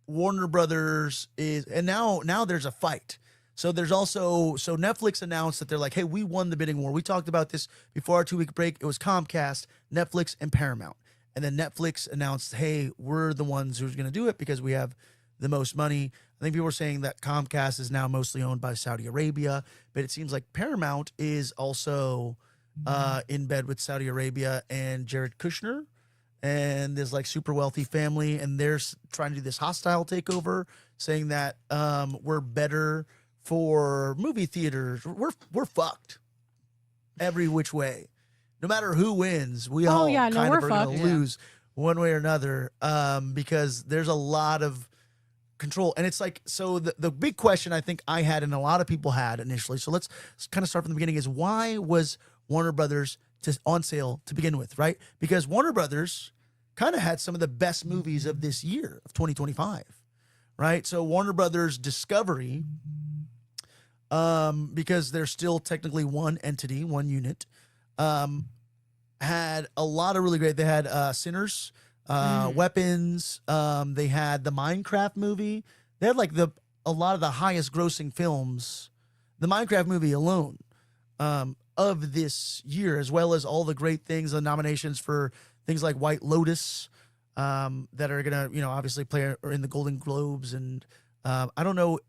Warner Brothers is, and now there's a fight. So there's also, Netflix announced that they're like, hey, we won the bidding war. We talked about this before our 2-week break. It was Comcast, Netflix, and Paramount. And then Netflix announced, hey, we're the ones who's going to do it because we have the most money. I think people were saying that Comcast is now mostly owned by Saudi Arabia, but it seems like Paramount is also in bed with Saudi Arabia and Jared Kushner and this like super wealthy family, and they're trying to do this hostile takeover, saying that we're better for movie theaters. We're fucked. every which way. No matter who wins, we Oh, all yeah, no, kind we're of are going fucked. to lose one way or another, because there's a lot of control. And it's like, so the big question I think I had and a lot of people had initially, so let's kind of start from the beginning, is why was Warner Brothers on sale to begin with, right? Because Warner Brothers kind of had some of the best movies of this year, of 2025, right? So Warner Brothers Discovery, because they're still technically one entity, one unit, had a lot of really great. They had Sinners, Weapons. They had the Minecraft movie. They had like a lot of the highest grossing films, the Minecraft movie alone, of this year, as well as all the great things, the nominations for things like White Lotus, that are gonna, obviously play in the Golden Globes. And I don't know,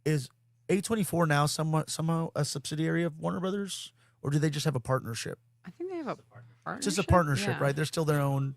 is A24 now somehow a subsidiary of Warner Brothers, or do they just have a partnership? I think they have a partnership. Just a partnership, Yeah. right? They're still their own.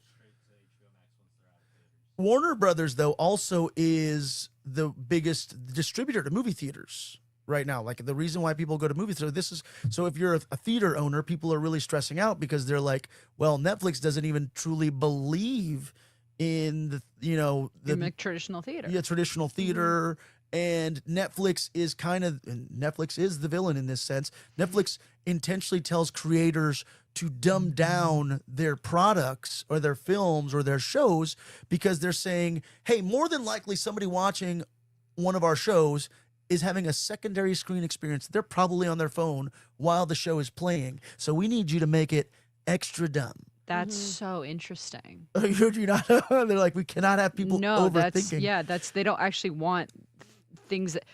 Warner Brothers, though, also is the biggest distributor to movie theaters right now. Like, the reason why people go to movie theaters, so if you're a theater owner, people are really stressing out because they're like, well, Netflix doesn't even truly believe in the Traditional theater. Yeah, traditional theater. And Netflix is Netflix is the villain in this sense. Netflix intentionally tells creators to dumb down their products or their films or their shows because they're saying, hey, more than likely somebody watching one of our shows is having a secondary screen experience. They're probably on their phone while the show is playing. So we need you to make it extra dumb. That's so interesting. You're not, they're like, we cannot have people overthinking. They don't actually want things that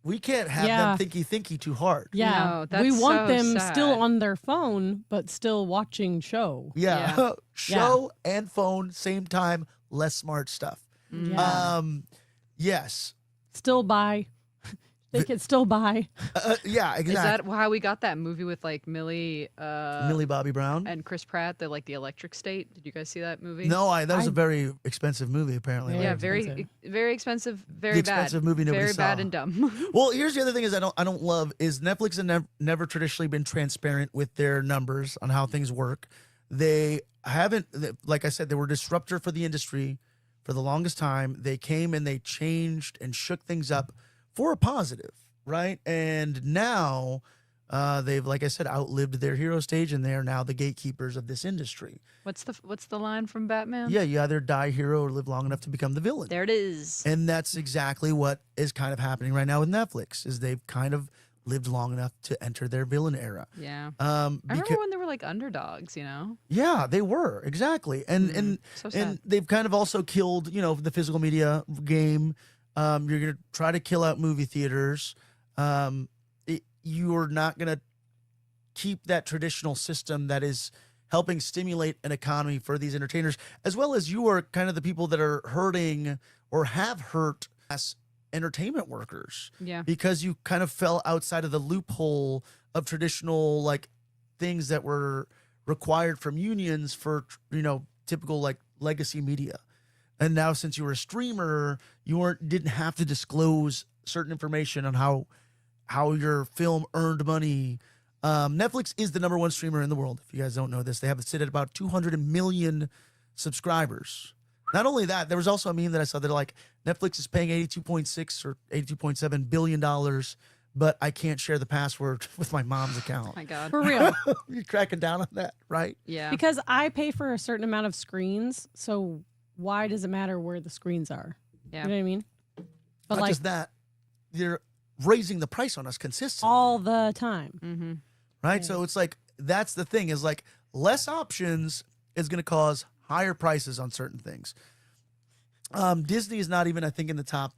We can't have them thinky too hard. Yeah, No, we that's want so them sad. still on their phone, but still watching show. Yeah. Yeah. Show and phone, same time, less smart stuff. Yeah. Yes. Still buy. They can still buy. Yeah, Is exactly. that how we got that movie with like Millie Millie Bobby Brown. and Chris Pratt, the Electric State? Did you guys see that movie? No, that was a very expensive movie, apparently. Yeah. Yeah, Like, very expensive, very The bad. expensive movie nobody very bad saw. and dumb. Well, here's the other thing is I don't love is Netflix has never traditionally been transparent with their numbers on how things work. They haven't, like I said, they were a disruptor for the industry for the longest time. They came and they changed and shook things up for a positive, right? And now they've, like I said, outlived their hero stage, and they are now the gatekeepers of this industry. What's the line from Batman? Yeah, you either die hero or live long enough to become the villain. There it is. And that's exactly what is kind of happening right now with Netflix, is they've kind of lived long enough to enter their villain era. Yeah. I remember Because, when they were like underdogs, yeah, they were exactly, and So sad. and they've kind of also killed, the physical media game. You're gonna try to kill out movie theaters. You're not gonna keep that traditional system that is helping stimulate an economy for these entertainers, as well as you are kind of the people that are hurting or have hurt as entertainment workers. Yeah. Because you kind of fell outside of the loophole of traditional like things that were required from unions for typical like legacy media. And now since you were a streamer, you didn't have to disclose certain information on how your film earned money. Netflix is the #1 streamer in the world. If you guys don't know this, they have it sit at about 200 million subscribers. Not only that, there was also a meme that I saw that like Netflix is paying $82.6 or $82.7 billion, but I can't share the password with my mom's account. Oh my God. For real. You're cracking down on that, right? Yeah. Because I pay for a certain amount of screens, so why does it matter where the screens are? Yeah. You know what I mean? But Not like just that, you're raising the price on us consistently. all the time. Mm-hmm. Right? So it's like, that's the thing is like less options is going to cause higher prices on certain things. Disney is not even, I think, in the top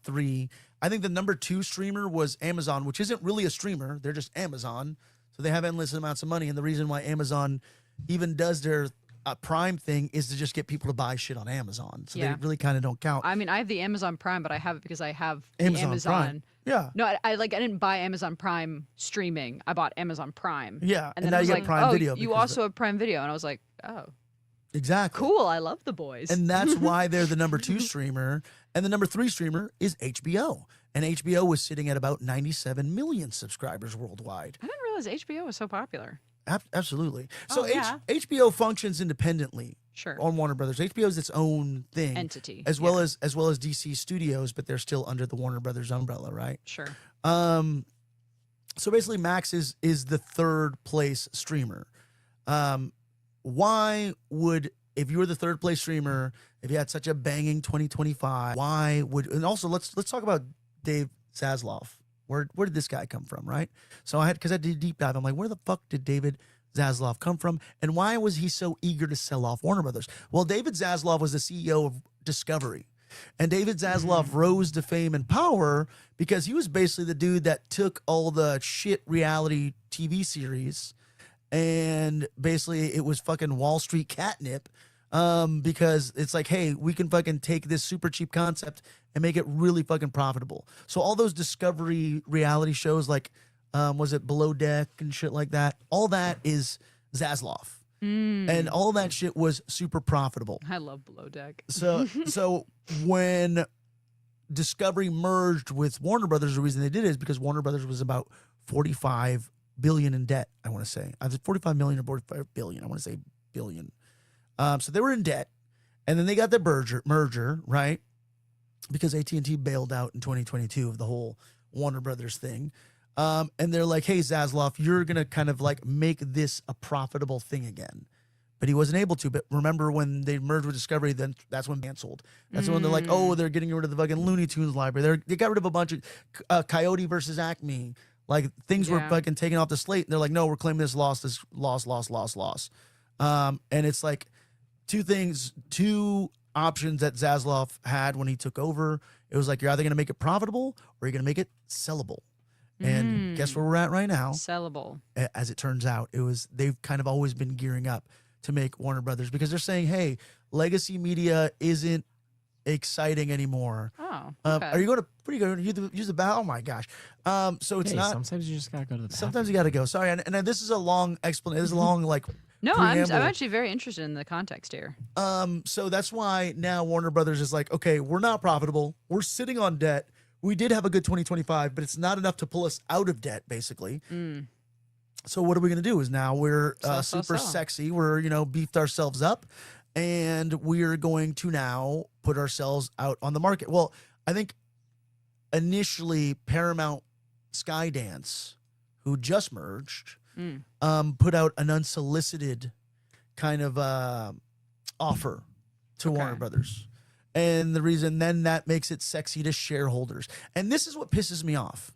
3. I think the #2 streamer was Amazon, which isn't really a streamer. They're just Amazon. So they have endless amounts of money. And the reason why Amazon even does their Prime thing is to just get people to buy shit on Amazon. So Yeah. they really kind of don't count. I mean, I have the Amazon Prime, but I have it because I have the Amazon Amazon. Prime. Yeah. No, I didn't buy Amazon Prime streaming. I bought Amazon Prime. Yeah. And And then now it was you get like, Prime oh, Video. you because also have Prime Video, and I was like, oh, exactly. cool. I love the boys. And that's why they're the #2 streamer. And the #3 streamer is HBO. and HBO was sitting at about 97 million subscribers worldwide. I didn't realize HBO was so popular. Absolutely. So Oh, yeah. HBO functions independently Sure. on Warner Brothers. HBO is its own thing, Entity. as well as DC Studios, but they're still under the Warner Brothers umbrella, right? Sure. So basically, Max is the third place streamer. Why would, if you were the third place streamer, if you had such a banging 2025, why would, and also let's talk about Dave Zaslav. Where did this guy come from, right? So because I did a deep dive, I'm like, where the fuck did David Zaslav come from, and why was he so eager to sell off Warner Brothers? Well, David Zaslav was the CEO of Discovery, and David Zaslav rose to fame and power because he was basically the dude that took all the shit reality TV series, and basically it was fucking Wall Street catnip, because it's like, hey, we can fucking take this super cheap concept and make it really fucking profitable. So all those Discovery reality shows, like, was it Below Deck and shit like that? All that is Zaslav. And all that shit was super profitable. I love Below Deck. So when Discovery merged with Warner Brothers, the reason they did it is because Warner Brothers was about 45 billion in debt, I want to say. Either 45 million or 45 billion. I want to say billion. So they were in debt, and then they got the merger, right? Because AT&T bailed out in 2022 of the whole Warner Brothers thing. And they're like, hey, Zaslav, you're going to kind of like make this a profitable thing again. But he wasn't able to. But remember when they merged with Discovery, then that's when canceled. That's when they're like, oh, they're getting rid of the fucking Looney Tunes library. They got rid of a bunch of Coyote versus Acme. Like, things were fucking taken off the slate. And they're like, no, we're claiming this loss. And it's like two options that Zaslav had when he took over. It was like, you're either going to make it profitable or you're going to make it sellable. And guess where we're at right now? Sellable. As it turns out, they've kind of always been gearing up to make Warner Brothers, because they're saying, hey, legacy media isn't exciting anymore. Oh, okay. Are you going to use the bow? Oh my gosh. So it's not. Sometimes you just gotta go to the bathroom. Sometimes you got to go. Sorry, and this is a long explanation. This is a long No, I'm preamble. actually very interested in the context here. So that's why now Warner Brothers is like, okay, we're not profitable. We're sitting on debt. We did have a good 2025, but it's not enough to pull us out of debt, basically. So what are we going to do is now we're super sexy. We're, beefed ourselves up, and we're going to now put ourselves out on the market. Well, I think initially Paramount Skydance, who just merged, put out an unsolicited kind of offer to Warner Brothers. And the reason then that makes it sexy to shareholders. And this is what pisses me off.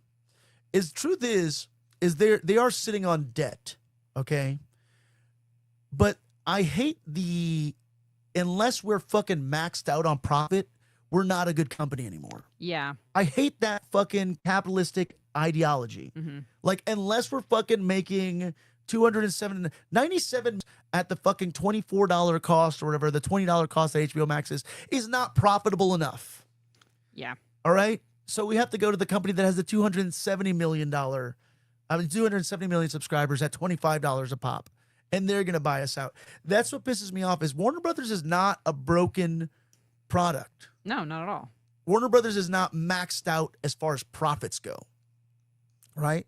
Truth is they are sitting on debt, okay? But I hate unless we're fucking maxed out on profit, we're not a good company anymore. Yeah. I hate that fucking capitalistic ideology. Like, unless we're fucking making 97 at the fucking $24 cost or whatever, the $20 cost that HBO Max is not profitable enough. Yeah. All right? So we have to go to the company that has the $270 million subscribers at $25 a pop, and they're going to buy us out. That's what pisses me off, is Warner Brothers is not a broken product. No, not at all. Warner Brothers is not maxed out as far as profits go. Right?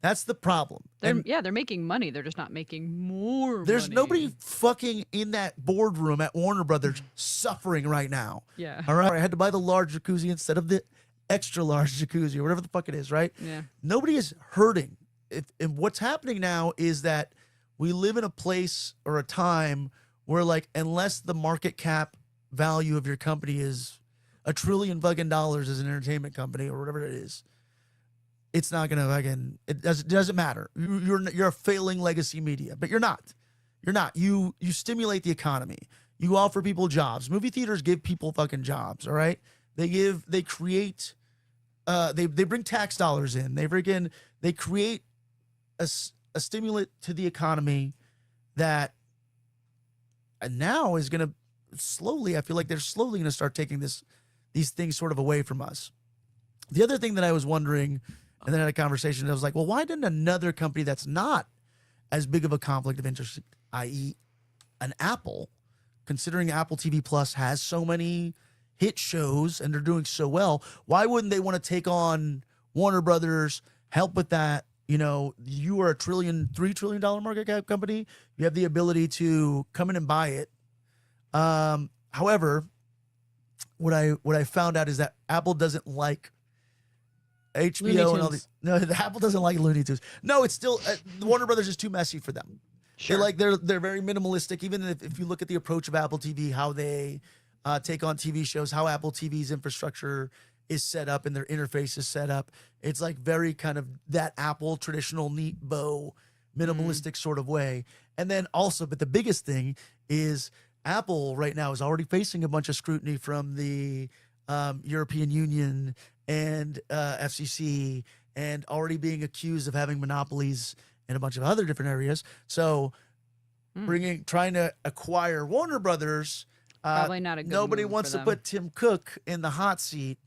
That's the problem. They're making money. They're just not making more There's money. nobody fucking in that boardroom at Warner Brothers suffering right now. Yeah. All right? I had to buy the large jacuzzi instead of the extra large jacuzzi or whatever the fuck it is, right? Yeah. Nobody is hurting. And what's happening now is that we live in a place or a time where, like, unless the market cap value of your company is $1 trillion fucking as an entertainment company or whatever it is, it's not gonna fucking. It doesn't matter. You're a failing legacy media, but you're not. You're not. You stimulate the economy. You offer people jobs. Movie theaters give people fucking jobs. All right. They create. They bring tax dollars in. They create a stimulant to the economy that now is gonna slowly. I feel like they're slowly gonna start taking these things sort of away from us. The other thing that I was wondering. And then I had a conversation. I was like, well, why didn't another company that's not as big of a conflict of interest, i.e. an Apple, considering Apple TV Plus has so many hit shows and they're doing so well. Why wouldn't they want to take on Warner Brothers, help with that? You know, you are a $3 trillion market cap company. You have the ability to come in and buy it. However, what I found out is that Apple doesn't like HBO and all these. No, the Apple doesn't like Looney Tunes. No, it's still Warner Brothers is too messy for them. Sure. They're very minimalistic. Even if you look at the approach of Apple TV, how they take on TV shows, how Apple TV's infrastructure is set up and their interface is set up, it's like very kind of that Apple traditional neat bow minimalistic sort of way. And then also, but the biggest thing is Apple right now is already facing a bunch of scrutiny from the European Union and FCC, and already being accused of having monopolies in a bunch of other different areas. So trying to acquire Warner Brothers, Probably not a good nobody move wants for to them. put Tim Cook in the hot seat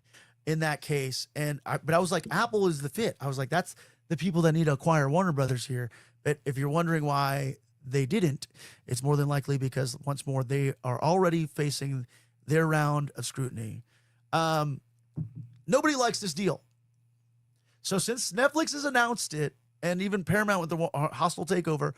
in that case. But I was like, Apple is the fit. I was like, that's the people that need to acquire Warner Brothers here. But if you're wondering why they didn't, it's more than likely because, once more, they are already facing their round of scrutiny. Nobody likes this deal. So since Netflix has announced it, and even Paramount with the hostile takeover,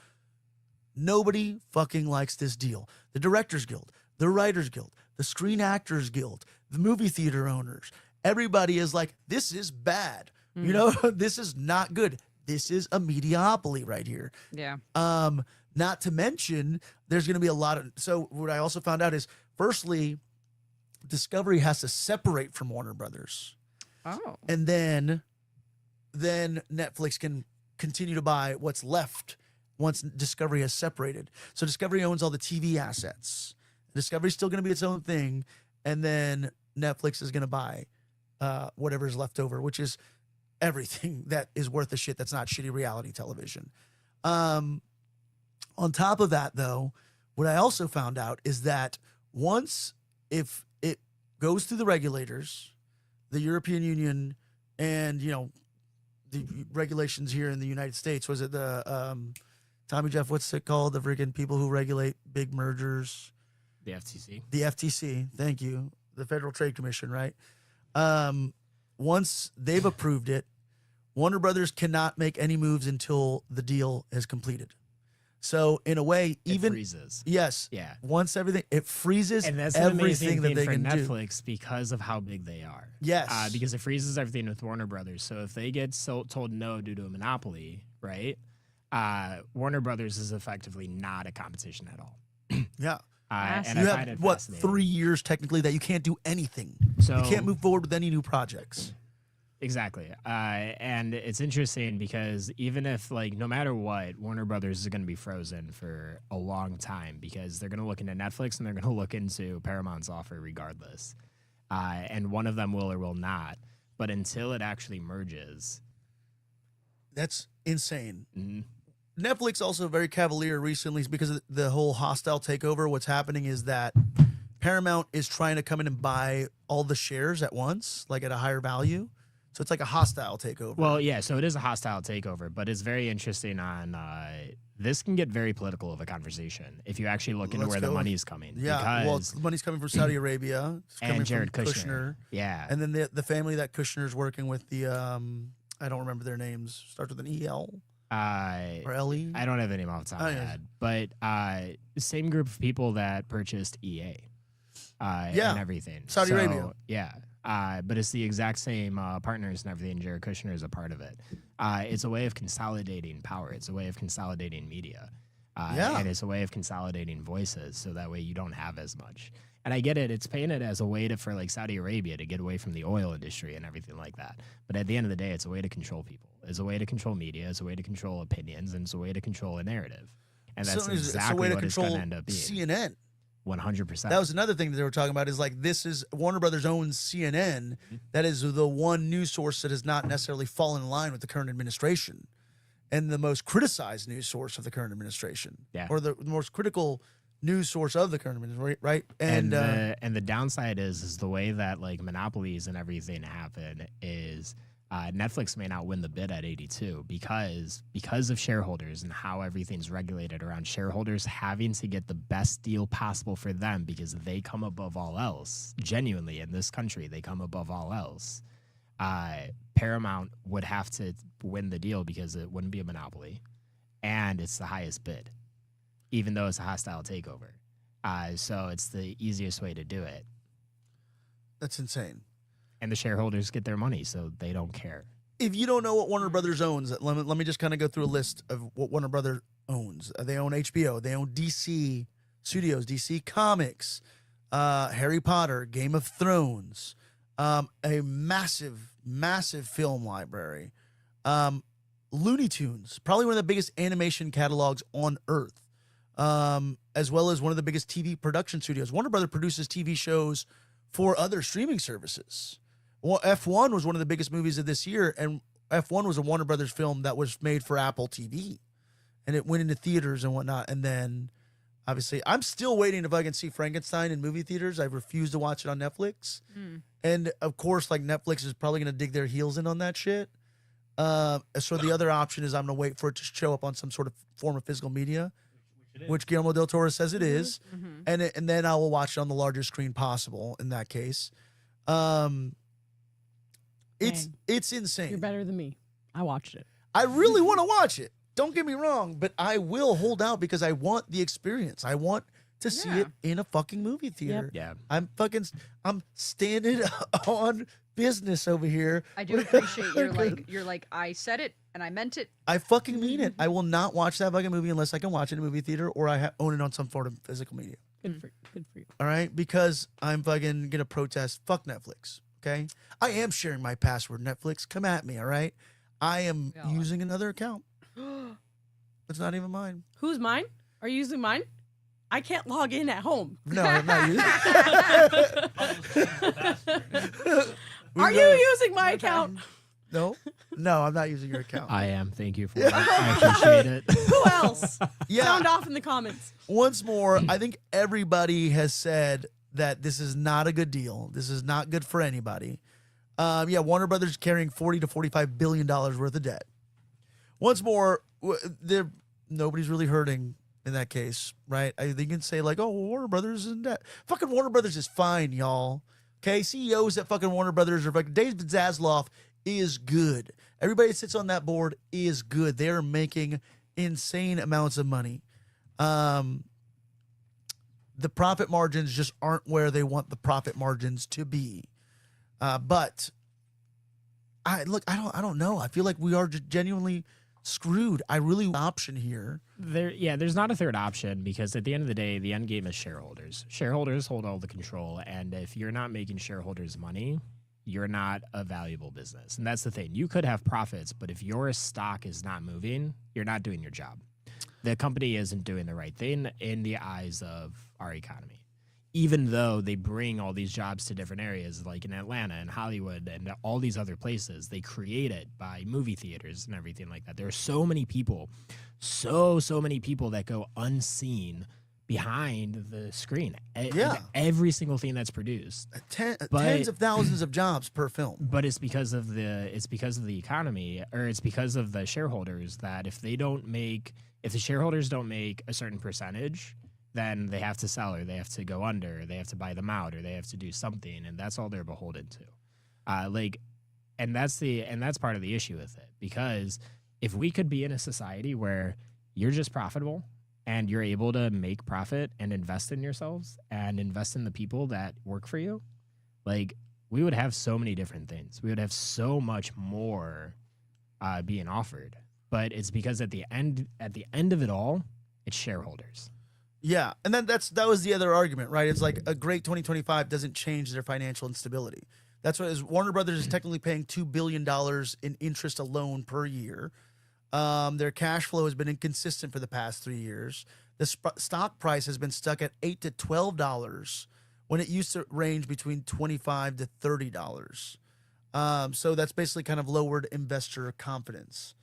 nobody fucking likes this deal. The Directors Guild, the Writers Guild, the Screen Actors Guild, the movie theater owners, everybody is like, this is bad. You know, this is not good. This is a mediopoly right here. Yeah. Not to mention, there's going to be a lot of. So what I also found out is, firstly, Discovery has to separate from Warner Brothers, Oh. and then Netflix can continue to buy what's left once Discovery has separated. So Discovery owns all the TV assets. Discovery's still going to be its own thing, and then Netflix is going to buy whatever's left over, which is everything that is worth a shit that's not shitty reality television. On top of that, though, what I also found out is that if it goes through the regulators, the European Union, and, you know, the regulations here in the United States, was it the Tommy Jeff, what's it called? The freaking people who regulate big mergers. The FTC. The FTC, thank you. The Federal Trade Commission, right? Once they've approved it, Warner Brothers cannot make any moves until the deal is completed. So in a way, even it freezes. Yes. Yeah. Once it freezes And that's an everything amazing that thing they for can do. Netflix because of how big they are. Yes. Because it freezes everything with Warner Brothers. So if they get told no due to a monopoly, right? Warner Brothers is effectively not a competition at all. Yeah. And You I find have, it what, fascinating. 3 years technically that you can't do anything. So You can't move forward with any new projects. Exactly. And it's interesting because even if, like, no matter what, Warner Brothers is going to be frozen for a long time because they're going to look into Netflix and they're going to look into Paramount's offer regardless. And one of them will or will not. But until it actually merges. That's insane. mm, Netflix also very cavalier recently because of the whole hostile takeover. What's happening is that Paramount is trying to come in and buy all the shares at once, like at a higher value. So it's like a hostile takeover. Well, yeah, so it is a hostile takeover, but it's very interesting on this can get very political of a conversation if you actually look into Let's where the go. money's coming. Yeah, well, the money's coming from Saudi Arabia. It's coming and Jared from Kushner. Yeah. And then the family that Kushner's working with, the I don't remember their names. Starts with an EL or LE. I don't have any off the top of my head, but same group of people that purchased EA and everything. Saudi Arabia. Yeah. But it's the exact same partners and everything. Jared Kushner is a part of it. It's a way of consolidating power. It's a way of consolidating media. And it's a way of consolidating voices so that way you don't have as much. And I get it. It's painted as a way for like Saudi Arabia to get away from the oil industry and everything like that. But at the end of the day, it's a way to control people. It's a way to control media. It's a way to control opinions. And it's a way to control a narrative. And that's exactly what it's going to end up being. CNN. 100%. That was another thing that they were talking about, is like, this is Warner Brothers owns CNN. That is the one news source that has not necessarily fallen in line with the current administration, and the most criticized news source of the current administration, or the most critical news source of the current administration, right? And the downside is the way that like monopolies and everything happen is Netflix may not win the bid at 82 because of shareholders and how everything's regulated around shareholders having to get the best deal possible for them because they come above all else. Genuinely, in this country, they come above all else. Paramount would have to win the deal because it wouldn't be a monopoly, and it's the highest bid, even though it's a hostile takeover. So it's the easiest way to do it. That's insane. And the shareholders get their money, so they don't care. If you don't know what Warner Brothers owns, let me just kind of go through a list of what Warner Brothers owns. They own HBO. They own DC Studios, DC Comics, Harry Potter, Game of Thrones, a massive, massive film library, Looney Tunes, probably one of the biggest animation catalogs on Earth, as well as one of the biggest TV production studios. Warner Brothers produces TV shows for other streaming services. Well, F1 was one of the biggest movies of this year, and F1 was a Warner Brothers film that was made for Apple TV, and it went into theaters and whatnot. And then, obviously, I'm still waiting if I can see Frankenstein in movie theaters. I refuse to watch it on Netflix. And, of course, like, Netflix is probably going to dig their heels in on that shit. So the other option is I'm going to wait for it to show up on some sort of form of physical media, which Guillermo del Toro says it is. And then I will watch it on the largest screen possible in that case. It's insane. You're better than me. I watched it. I really want to watch it. Don't get me wrong, but I will hold out because I want the experience. I want to see it in a fucking movie theater. Yeah. I'm standing on business over here. I do appreciate you're like I said it and I meant it. I fucking mean it. I will not watch that fucking movie unless I can watch it in a movie theater or I own it on some sort of physical media. Good for you. All right? Because I'm fucking going to protest. Fuck Netflix. Okay? I am sharing my password, Netflix. Come at me, all right? I am using another account. It's not even mine. Who's mine? Are you using mine? I can't log in at home. No, I'm not using Are you using my account? No, I'm not using your account. I am. Thank you for that. I appreciate it. Who else? Yeah. Sound off in the comments. Once more, I think everybody has said that this is not a good deal. This is not good for anybody. Warner Brothers carrying $40 to $45 billion worth of debt. Once more, nobody's really hurting in that case, right? I think you can say like, oh, Warner Brothers is in debt. Fucking Warner Brothers is fine, y'all. Okay, CEOs at fucking Warner Brothers are fucking David Zaslav is good. Everybody that sits on that board is good. They're making insane amounts of money. The profit margins just aren't where they want the profit margins to be. But I don't know. I feel like we are just genuinely screwed. I really option here. There's not a third option because at the end of the day, the end game is shareholders. Shareholders hold all the control, and if you're not making shareholders money, you're not a valuable business. And that's the thing. You could have profits, but if your stock is not moving, you're not doing your job. The company isn't doing the right thing in the eyes of our economy. Even though they bring all these jobs to different areas, like in Atlanta and Hollywood and all these other places, they create it by movie theaters and everything like that. There are so many people, so many people that go unseen behind the screen. Every single thing that's produced. Tens of thousands of jobs per film. But it's because of the economy, or it's because of the shareholders that if the shareholders don't make a certain percentage, then they have to sell, or they have to go under, or they have to buy them out, or they have to do something, and that's all they're beholden to. And that's part of the issue with it. Because if we could be in a society where you're just profitable and you're able to make profit and invest in yourselves and invest in the people that work for you, like, we would have so many different things. We would have so much more being offered. But it's because at the end of it all, it's shareholders. Yeah, and then that was the other argument, right? It's like a great 2025 doesn't change their financial instability. That's what Warner Brothers is technically paying $2 billion in interest alone per year. Their cash flow has been inconsistent for the past 3 years. The stock price has been stuck at $8 to $12 when it used to range between $25 to $30. So that's basically kind of lowered investor confidence,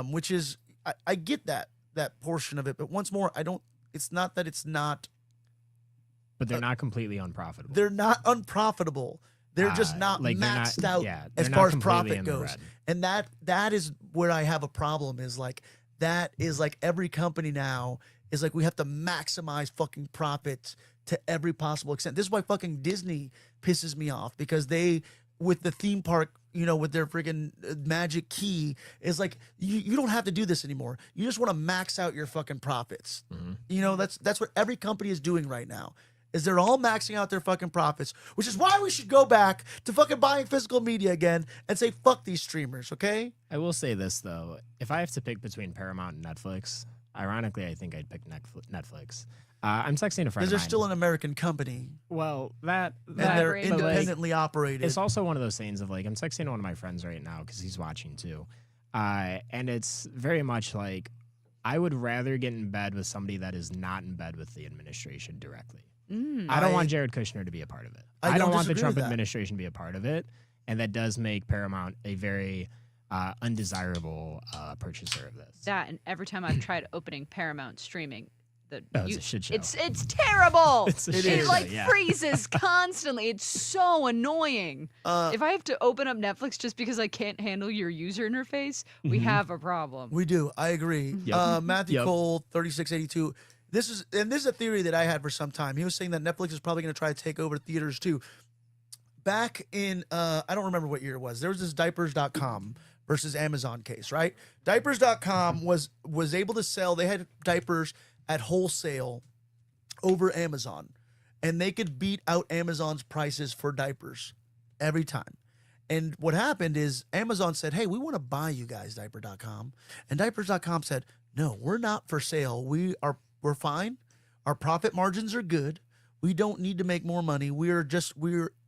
which is I get that portion of it, but once more, it's not that it's not. But they're not completely unprofitable. They're not unprofitable. They're just not like, they're maxed not- out yeah, as they're far not as completely profit in the goes. red. And that is where I have a problem is like that is like every company now is like we have to maximize fucking profits to every possible extent. This is why fucking Disney pisses me off because they with the theme park, you know, with their freaking magic key is like you don't have to do this anymore. You just want to max out your fucking profits. You know, that's what every company is doing right now. Is they're all maxing out their fucking profits, which is why we should go back to fucking buying physical media again and say, fuck these streamers, okay? I will say this, though. If I have to pick between Paramount and Netflix, ironically, I think I'd pick Netflix. I'm texting a friend Because of they're mine. still an American company Well, that and they're agree. but, like, independently operated. it's also one of those things of like, I'm texting one of my friends right now because he's watching too. And it's very much like, I would rather get in bed with somebody that is not in bed with the administration directly. I don't want Jared Kushner to be a part of it. I I don't don't want the disagree Trump with that. administration to be a part of it. And that does make Paramount a very undesirable purchaser of this. That and every time I've tried opening Paramount streaming, It's a shit show. It's terrible. It's a It shit is. It like show, yeah. freezes constantly. It's so annoying. If I have to open up Netflix just because I can't handle your user interface, we have a problem. We do. I agree. Yep. Matthew Yep. Cole, 3682. This is a theory that I had for some time. He was saying that Netflix is probably going to try to take over theaters too. Back in, I don't remember what year it was. There was this diapers.com versus Amazon case, right? Diapers.com was able to sell, they had diapers at wholesale over Amazon. And they could beat out Amazon's prices for diapers every time. And what happened is Amazon said, hey, we want to buy you guys, diaper.com. And diapers.com said, no, we're not for sale. We're fine. Our profit margins are good. We don't need to make more money. We're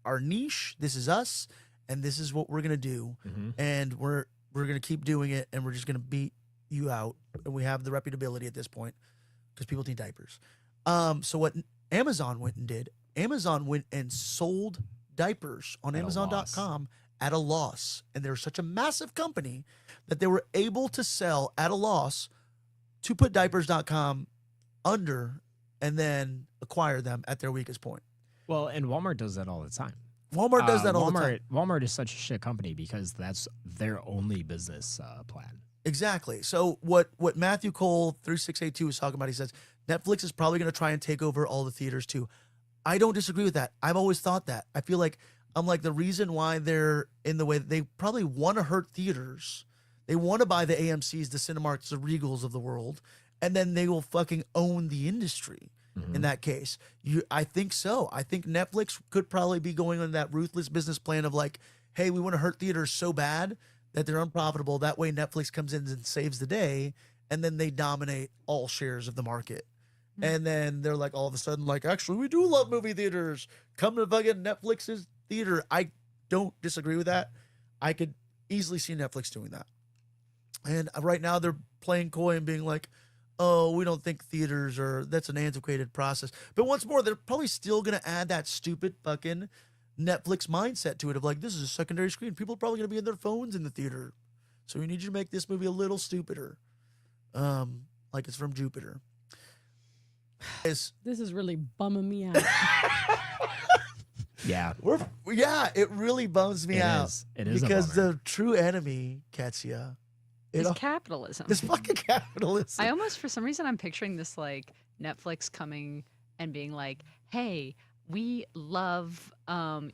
our niche. This is us. And this is what we're going to do. And we're going to keep doing it. And we're just going to beat you out. And we have the reputability at this point because people need diapers. So what Amazon went and did, Amazon went and sold diapers on At a loss. Amazon.com at a loss. And they're such a massive company that they were able to sell at a loss to put diapers.com under and then acquire them at their weakest point. Well, and Walmart does that all the time. Walmart does that all the time. Walmart is such a shit company because that's their only business plan. Exactly. So what Matthew Cole 3682 is talking about, he says Netflix is probably going to try and take over all the theaters too. I don't disagree with that. I've always thought that. I feel like the reason why they're in the way they probably want to hurt theaters. They want to buy the AMCs, the Cinemarks, the Regals of the world, and then they will fucking own the industry. In that case, I think so. I think Netflix could probably be going on that ruthless business plan of like, hey, we want to hurt theaters so bad that they're unprofitable. That way Netflix comes in and saves the day, and then they dominate all shares of the market. And then they're like, all of a sudden, like, actually, we do love movie theaters. Come to fucking Netflix's theater. I don't disagree with that. I could easily see Netflix doing that. And right now they're playing coy and being like, oh, we don't think theaters that's an antiquated process. But once more, they're probably still going to add that stupid fucking Netflix mindset to it of like, this is a secondary screen. People are probably going to be in their phones in the theater. So we need you to make this movie a little stupider. Like it's from Jupiter. This is really bumming me out. Yeah. It really bums me It out. is. It is a because bummer. the true enemy, Ketzia, It's capitalism. is fucking capitalism. I almost, for some reason, I'm picturing this like Netflix coming and being like, hey, we love,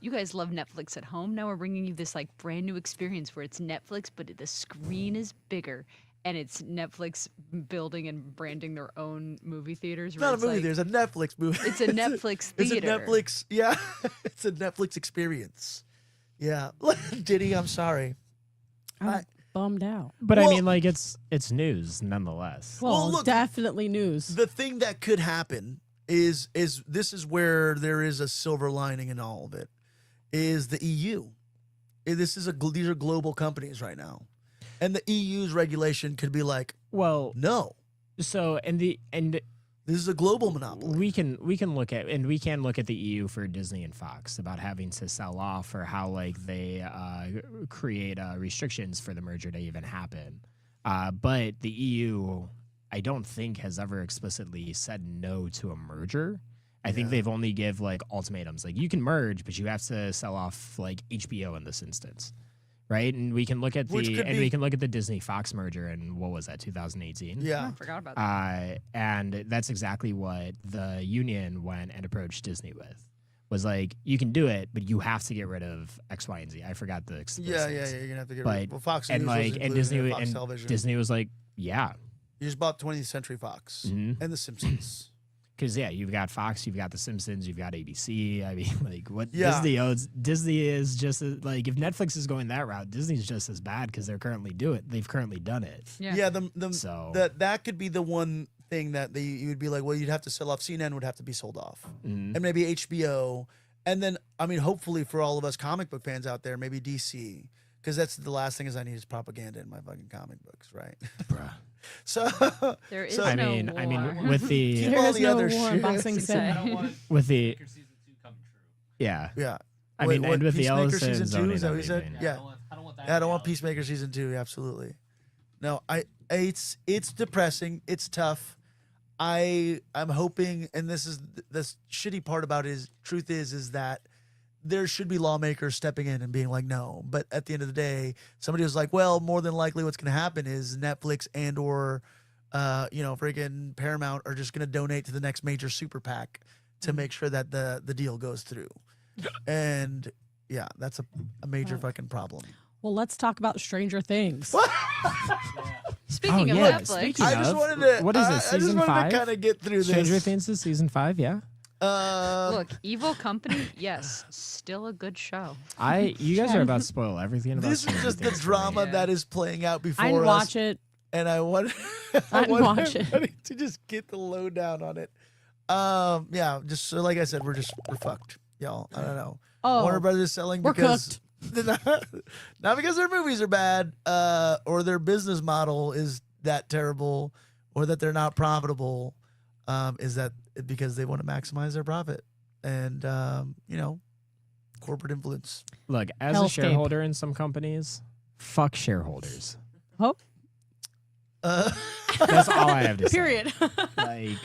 you guys love Netflix at home. Now we're bringing you this like brand new experience where it's Netflix, but the screen is bigger. And it's Netflix building and branding their own movie theaters. It's where not a it's movie. like- There's a Netflix movie. It's a Netflix It's a theater. Netflix. Yeah, it's a Netflix experience. Yeah, Diddy, I'm sorry. I'm bummed out. But Well- I mean, like, it's news nonetheless. Well, look, definitely news. The thing that could happen is this is where there is a silver lining in all of it. Is the EU? These are global companies right now, and the EU's regulation could be like, Well, no, so this is a global monopoly. we can look at the EU for Disney and Fox about having to sell off or how like they create restrictions for the merger to even happen. But the EU, I don't think, has ever explicitly said no to a merger. I think they've only give like ultimatums, like you can merge, but you have to sell off like HBO in this instance, right? And we can look at the Disney Fox merger, and what was that, 2018? Yeah. I forgot about that. And that's exactly what the union went and approached Disney with. Was like, you can do it, but you have to get rid of X, Y, and Z. I forgot the Yeah. You're gonna have to get rid of Fox and News like and Disney Fox and Television. Disney was like, yeah, You just bought 20th Century Fox Mhm. and The Simpsons. because you've got Fox, you've got The Simpsons, you've got ABC. I mean, like what Yeah. Disney owns. Disney is just like, if Netflix is going that route, Disney's just as bad because they've currently done it. Yeah. So that could be the one thing that you would be like, well, you'd have to sell off. CNN would have to be sold off, mhm. and maybe HBO, and then I mean, hopefully for all of us comic book fans out there, maybe DC, because that's the last thing I need is propaganda in my fucking comic books, right? Bruh. So There is so- I no mean, war. with the Keep There all is the no other war shit. in Boxing I City. I don't want with the Peacemaker season 2 coming true. yeah. I mean, and with the Peacemaker Ellisons season 2, owning is that what you said? everything. Yeah. I don't want that. I don't want reality. Peacemaker season 2. Absolutely. No, it's depressing. It's tough. I'm hoping, and this is the shitty part about it is that there should be lawmakers stepping in and being like, no. But at the end of the day, somebody was like, well, more than likely what's going to happen is Netflix and or, freaking Paramount are just going to donate to the next major super PAC to make sure that the deal goes through. And yeah, that's a major fucking problem. Well, let's talk about Stranger Things. Speaking of yeah, Netflix, speaking I just of, wanted to. what is I this, just season wanted 5? to kind of get through Stranger this. Things is season 5, yeah. look, Evil Company, yes, still a good show. You guys are about to spoil everything about This is Stranger just the Things for me. drama Yeah. that is playing out before I didn't us. watch it. And I want, I didn't watch it. everybody to just get the lowdown on it. Yeah, just so like I said, we're fucked, y'all. I don't know. Oh, Warner Brothers is selling we're because not because their movies are bad, or their business model is that terrible, or that they're not profitable. Is that because they want to maximize their profit and corporate influence. Look, as a Hellscape. shareholder in some companies, fuck shareholders. oh, That's all I have to say. period. Like,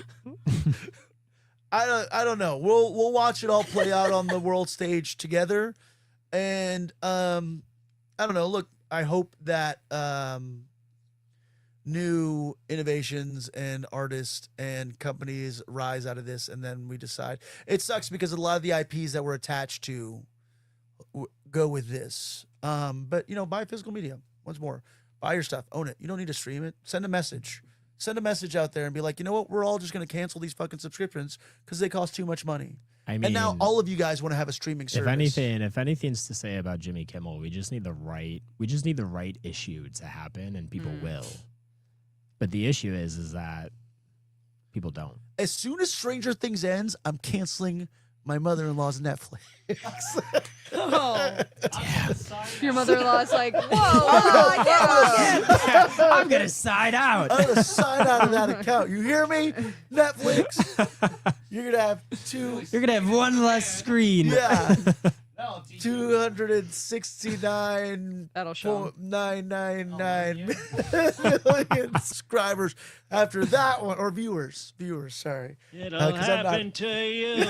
I don't know. We'll watch it all play out on the world stage together, and I don't know. Look, I hope that new innovations and artists and companies rise out of this, and then we decide. It sucks because a lot of the IPs that we're attached to go with this. But buy physical media. Once more, buy your stuff, own it. You don't need to stream it. Send a message. Send a message out there and be like, you know what? We're all just going to cancel these fucking subscriptions because they cost too much money. I mean, And now all of you guys want to have a streaming service. if anything's to say about Jimmy Kimmel, we just need the right issue to happen, and people will. But the issue is that people don't. As soon as Stranger Things ends, I'm canceling my mother-in-law's Netflix. Oh, Yeah. your mother-in-law's like, whoa, I'm gonna side out. I'm gonna sign out of that account. You hear me? Netflix. You're gonna have You're gonna have one less screen. yeah, No, teach 269. that'll show. 999 million subscribers after that one, or viewers. Sorry. It'll 'cause I'm not- happen to you.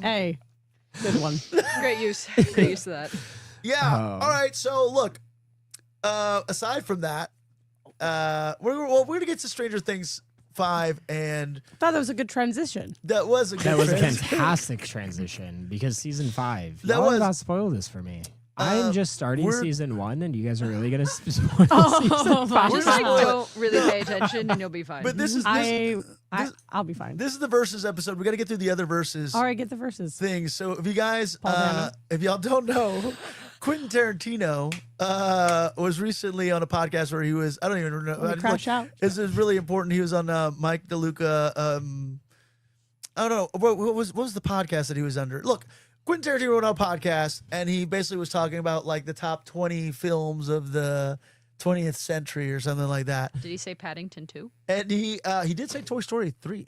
Hey, good one. Great use of that. Yeah. Oh. All right. So look, aside from that, we're gonna get to Stranger Things 5, and Thought that was a good transition. that was a good That was a transition. fantastic transition because season 5. That Y'all was- about to spoil this for me. I'm just starting we're- season 1, and you guys are really gonna spoil Oh, season 5. Just like don't really pay attention and you'll be fine. But this is I'll be fine. this is the verses episode. We got to get through the other verses All right, get the verses. things. So if you guys, Paul Dano. if y'all don't know, Quentin Tarantino was recently on a podcast where he was. I don't even know. Let me crash out. This is really important. He was on Mike DeLuca. I don't know what was the podcast that he was under. Look, Quentin Tarantino went on a podcast and he basically was talking about like the top 20 films of the 20th century or something like that. Did he say Paddington 2? And he did say Toy Story 3.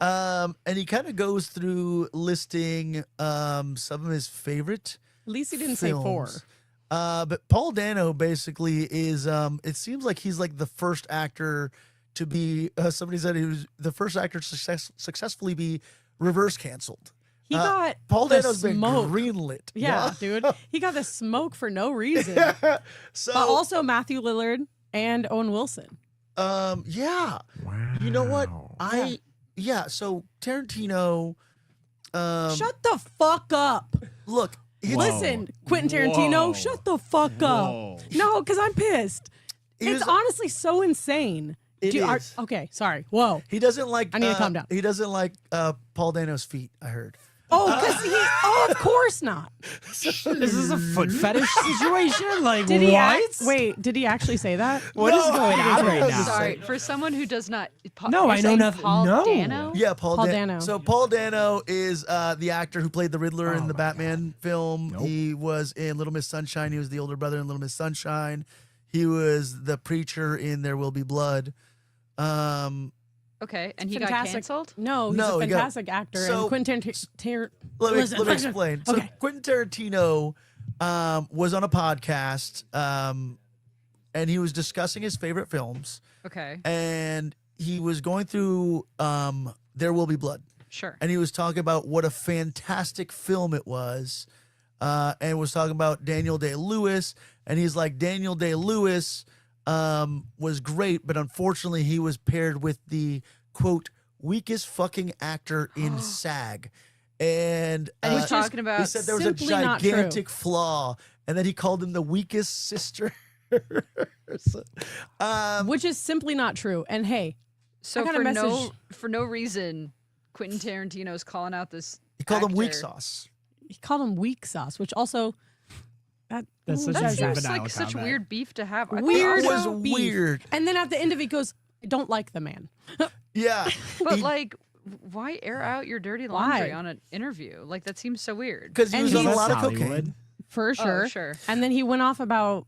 And he kind of goes through listing some of his favorite At least he didn't say 4. films. But Paul Dano basically is it seems like he's like the first actor to be. Somebody said he was the first actor to successfully be reverse canceled. He got Paul the Dano's been smoke. greenlit. Yeah, dude. He got the smoke for no reason. So But also Matthew Lillard and Owen Wilson. yeah. You know what? So Tarantino. Shut the fuck up. Look, Listen, Quentin Tarantino, Whoa. shut the fuck up. Whoa. No, because I'm pissed. It's honestly so insane. It is. Okay, sorry. Whoa. He doesn't like. I need to calm down. He doesn't like Paul Dano's feet. I heard. Oh, because of course not. Is this a foot fetish situation? Like, Did he what? wait, did he actually say that? What is No, going on right now? Sorry, for someone who does not. No, you're I know saying nothing- Paul no. Dano? Yeah, Paul Dano. So Paul Dano is the actor who played the Riddler in the Batman film. Nope. He was in Little Miss Sunshine. He was the older brother in Little Miss Sunshine. He was the preacher in There Will Be Blood. Okay, and he got canceled? No, he's No, a he got- fantastic actor. so- and Quentin Let me Listen. explain. So Okay. Quentin Tarantino was on a podcast, and he was discussing his favorite films, Okay, and he was going through There Will Be Blood. sure. And he was talking about what a fantastic film it was, and was talking about Daniel Day-Lewis, and he's like, Daniel Day-Lewis was great, but unfortunately he was paired with the, quote, weakest fucking actor in SAG. And And he was he talking about said there was a simply not true. gigantic flaw, and then he called him the weakest sister. which is simply not true. And hey, so I got a for no reason, Quentin Tarantino's calling out this. he called him weak actor. sauce. he called him weak sauce, which also That's such That a seems juvenile like such comment. weird beef to have. I weird. It was beef. weird. And then at the end of it, he goes, I don't like the man. Yeah. But He- like, why air out your dirty laundry Why? on an interview? Like that seems so weird. because he And was on a he's- lot of Hollywood. cocaine. For sure. sure. And then he went off about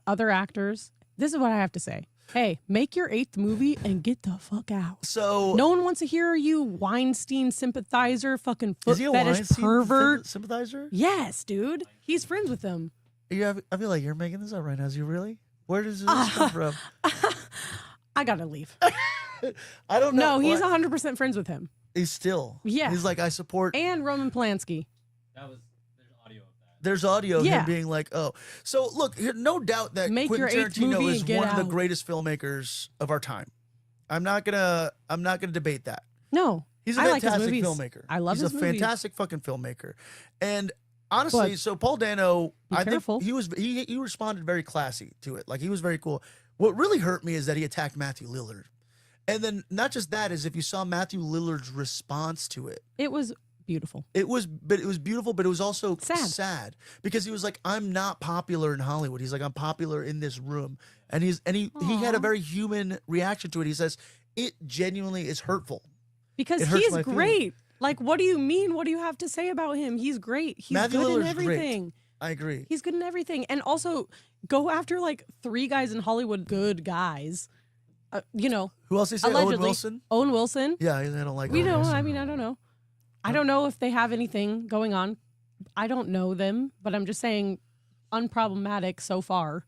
other actors. This is what I have to say. Hey, make your 8th movie and get the fuck out. So No one wants to hear you, Weinstein sympathizer, fucking foot is he a fetish Weinstein pervert. sympathizer? Yes, dude. He's friends with them. I feel like you're making this up right now. Is you really? Where does this come from? I gotta leave. I don't know. No, he's What? 100% friends with him. He's still. Yeah. He's like, I support. And Roman Polanski. There's audio of that. There's audio of Yeah. him being like, oh. So look, no doubt that Make Quentin your 8th Tarantino movie is and get one of the out. greatest filmmakers of our time. I'm not gonna debate that. No. He's a I like his fantastic movies. filmmaker. I love He's his a movies. fantastic fucking filmmaker. And honestly, But so Paul Dano, be I careful. think he responded very classy to it. Like he was very cool. What really hurt me is that he attacked Matthew Lillard. And then not just that, is if you saw Matthew Lillard's response to it, It was beautiful. it was beautiful, but it was also Sad. sad because he was like, I'm not popular in Hollywood. He's like, I'm popular in this room. And he had a Aw. very human reaction to it. He says, it genuinely is hurtful. Because It hurts he's my feelings. great. Like, what do you mean? What do you have to say about him? He's great. He's Matthew good in Lillard's great. everything. I agree. He's good in everything. And also, go after like 3 guys in Hollywood, good guys. You know, Who else did he say? Owen allegedly. Wilson? Owen Wilson. Yeah, I don't like We Owen don't. Wilson. I mean, I don't know. I don't know if they have anything going on. I don't know them, but I'm just saying, unproblematic so far.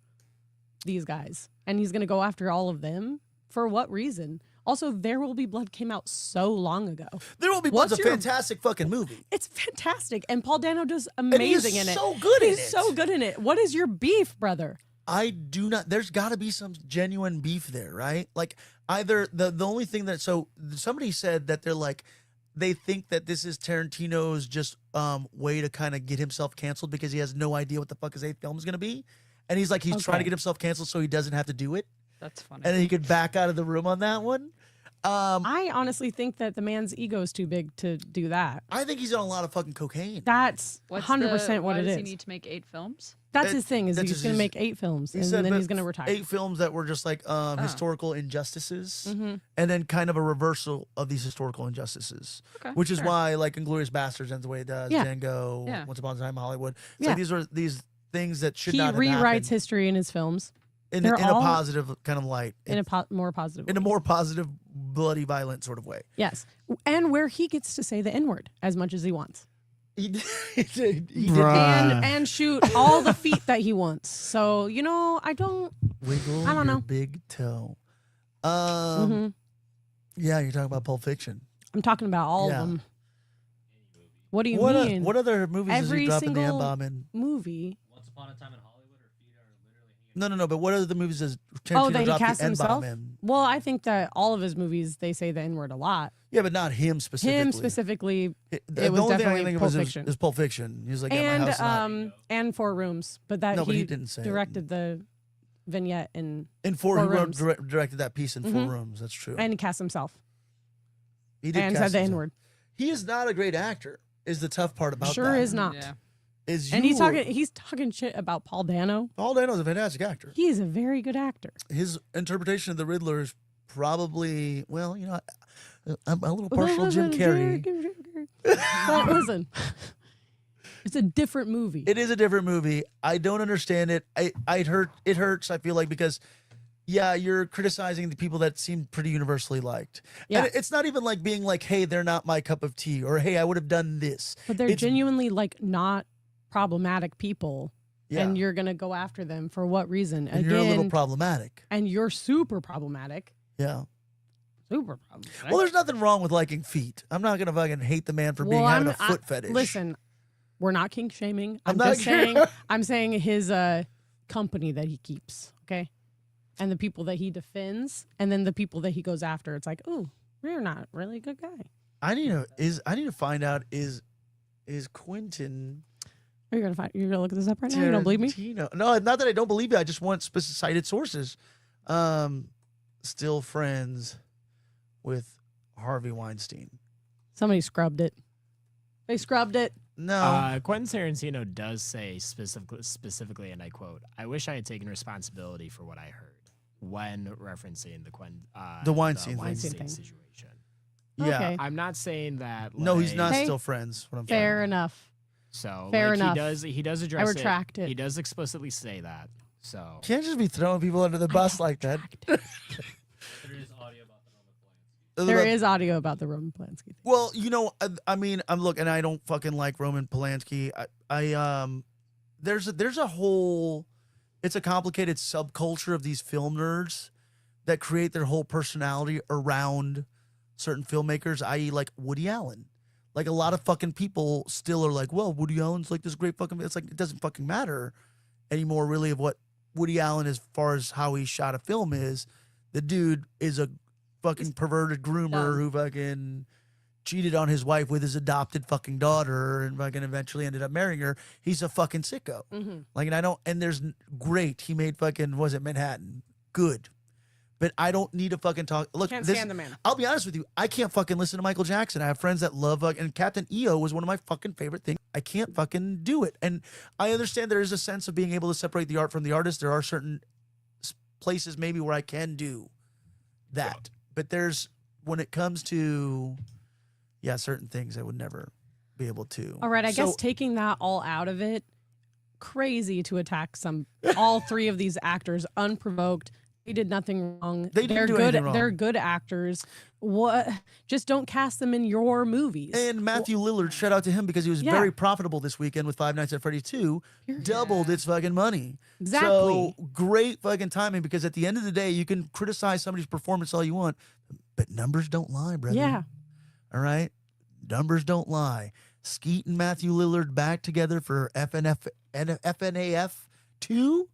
These guys, and he's gonna go after all of them for what reason? Also, There Will Be Blood came out so long ago. There Will Be Blood's a What's your- fantastic fucking movie. It's fantastic, and Paul Dano does And he is amazing in it. so good in He's it. so good in it. What is your beef, brother? I do not. There's got to be some genuine beef there, right? Like either the only thing that somebody said that they're like they think that this is Tarantino's just way to kind of get himself canceled because he has no idea what the fuck his 8th film is going to be, and he's like he's trying to Okay. get himself canceled so he doesn't have to do it, That's funny. and then he could back out of the room on that one. I honestly think that the man's ego is too big to do that. I think he's on a lot of fucking cocaine. That's What's 100% what why it does is. he need to make 8 films? That's That- his thing. Is that's he's just going to his- make 8 films, He and said then that he's going to retire. 8 films that were just like historical injustices, Mm-hmm. and then kind of a reversal of these historical injustices, Okay, which is sure. why like Inglorious Bastards ends the way it does, Yeah. Django, Yeah. Once Upon a Time in Hollywood. It's Yeah. like these are these things that should He not have rewrites happened history in his films in they're a all- positive kind of light, in a more positive in a way. more positive, bloody, violent sort of way. Yes. And where he gets to say the N-word as much as he wants. He did, he did Bruh. And shoot all the feet that he wants. So, I don't wiggle I don't your know. big toe. Mhm. Yeah, you're talking about Pulp Fiction. I'm talking about all Yeah. of them. What do you What mean? what other movies is Every he dropping the single M-bomb in? movie. Once Upon a Time in Hollywood or Feet are literally hanging. No. But what other movies is Oh, Tarantino that he drop cast the N-bomb himself? in? Well, I think that all of his movies, they say the N-word a lot. Yeah, but not him specifically. Him specifically, The it was only thing I definitely can think of Pulp is Fiction. is Pulp Fiction. He was like, at my house. and Four Rooms. But that No, but he he didn't say it. directed the vignette and in Four he wrote, Rooms. directed that piece in 4 Mhm. Rooms. That's true. and he cast himself. He did And cast said the himself. N-word. He is not a great actor. Is the tough part about Sure that. is not. Yeah. Is And you he's talking shit about Paul Dano. Paul Dano's a fantastic actor. He is a very good actor. His interpretation of the Riddler is probably, well, I'm a little partial to Jim Carrey. But listen, it's a different movie. It is a different movie. I don't understand it. It hurts, I feel like, because yeah, you're criticizing the people that seem pretty universally liked. Yeah. And it's not even like being like, hey, they're not my cup of tea, or hey, I would have done this. But they're It's- genuinely like not problematic people. Yeah. And you're gonna go after them for what reason? And you're a little problematic. and you're super problematic. Yeah. Super problematic. Well, there's nothing wrong with liking feet. I'm not gonna fucking hate the man for being having a foot fetish. Listen, we're not kink shaming. I'm I'm, not just saying. I'm saying his company that he keeps. Okay, and the people that he defends, and then the people that he goes after. It's like, oh, you're not really a good guy. I need to find out is Quentin Are you gonna find? You're gonna look this up right now? You don't believe me? Tarantino. No, not that I don't believe you. I just want cited sources. Still friends with Harvey Weinstein. Somebody scrubbed it. They scrubbed it. No. Quentin Tarantino does say specifically, and I quote, "I wish I had taken responsibility for what I heard," when referencing The Weinstein thing. Weinstein situation. Yeah. Okay. I'm not saying that. No, he's not Hey, still friends. What I'm Fair saying. enough. So Fair like, enough. He does address it. retract it. He does explicitly say that. So Can't just be throwing people under the bus like that. There is audio about the Roman Polanski. There is audio about the Roman Polanski thing. Well, I mean, I'm looking. I don't fucking like Roman Polanski. There's a whole. It's a complicated subculture of these film nerds that create their whole personality around certain filmmakers, i.e., like Woody Allen. Like a lot of fucking people still are like, well, Woody Allen's like this great fucking. It's like it doesn't fucking matter anymore, really, of what Woody Allen, as far as how he shot a film, is. The dude is a fucking perverted groomer dumb. who fucking cheated on his wife with his adopted fucking daughter and fucking eventually ended up marrying her. He's a fucking sicko. Mhm. Like, and I don't, and there's great. He made fucking, was it Manhattan? Good. But I don't need to fucking talk. Look, Can't this, stand the man. I'll be honest with you. I can't fucking listen to Michael Jackson. I have friends that love, and Captain EO was one of my fucking favorite things. I can't fucking do it. And I understand there is a sense of being able to separate the art from the artist. There are certain places maybe where I can do that. But there's, when it comes to, yeah, certain things I would never be able to. All right, I So- guess taking that all out of it, crazy to attack all three of these actors unprovoked. They did nothing wrong. They didn't They're do good. anything wrong. They're good actors. What? Just don't cast them in your movies. And Matthew Lillard, shout out to him because he was Yeah. very profitable this weekend with Five Nights at Freddy's 2, doubled its fucking money. Exactly. So great fucking timing, because at the end of the day, you can criticize somebody's performance all you want, but numbers don't lie, brother. Yeah. All right? Numbers don't lie. Skeet and Matthew Lillard back together for FNAF 2.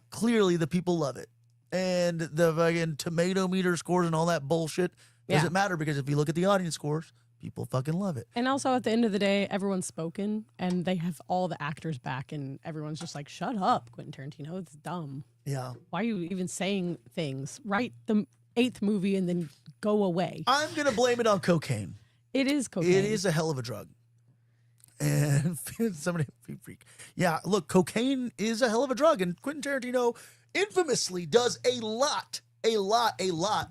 Clearly, the people love it. And the fucking tomato meter scores and all that bullshit doesn't matter, because if you look at the audience scores, people fucking love it. And also, at the end of the day, everyone's spoken, and they have all the actors back, and everyone's just like, "Shut up, Quentin Tarantino. It's dumb. Yeah. Why are you even saying things? Write the 8th movie and then go away." I'm going to blame it on cocaine. It is cocaine. It is a hell of a drug. And somebody freak. Yeah, look, cocaine is a hell of a drug, and Quentin Tarantino infamously does a lot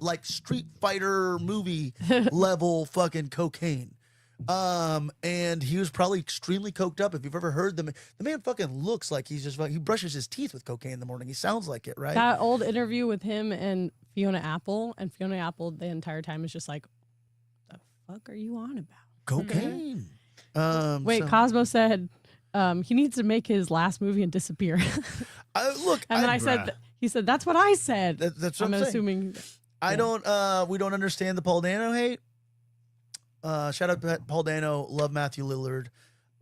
like Street Fighter movie level fucking cocaine. And he was probably extremely coked up. If you've ever heard the man fucking looks like he's just he brushes his teeth with cocaine in the morning. He sounds like it, right? That old interview with him and Fiona Apple, and Fiona Apple the entire time is just like, "The fuck are you on about?" Cocaine. Wait, so- Cosmo said he needs to make his last movie and disappear. Look, And then I said, he said, "That's what I said." that's what I'm I'm saying. assuming. I don't. We don't understand the Paul Dano hate. Shout out to Paul Dano. Love Matthew Lillard.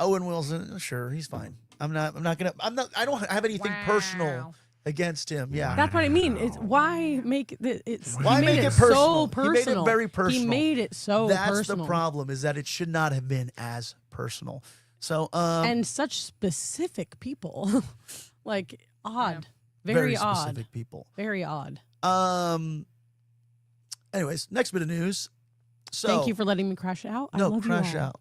Owen Wilson. Sure, he's fine. I don't have anything personal against him. Yeah. That's what I mean. It's why make it. It's Why he made make it it personal? so He made it personal. very personal. He made it so That's personal. the problem. Is that it should not have been as personal. So And such specific people, like odd, very odd, specific people. very odd. Anyways, next bit of news. So Thank you for letting me crash out. I no love crash you all. out.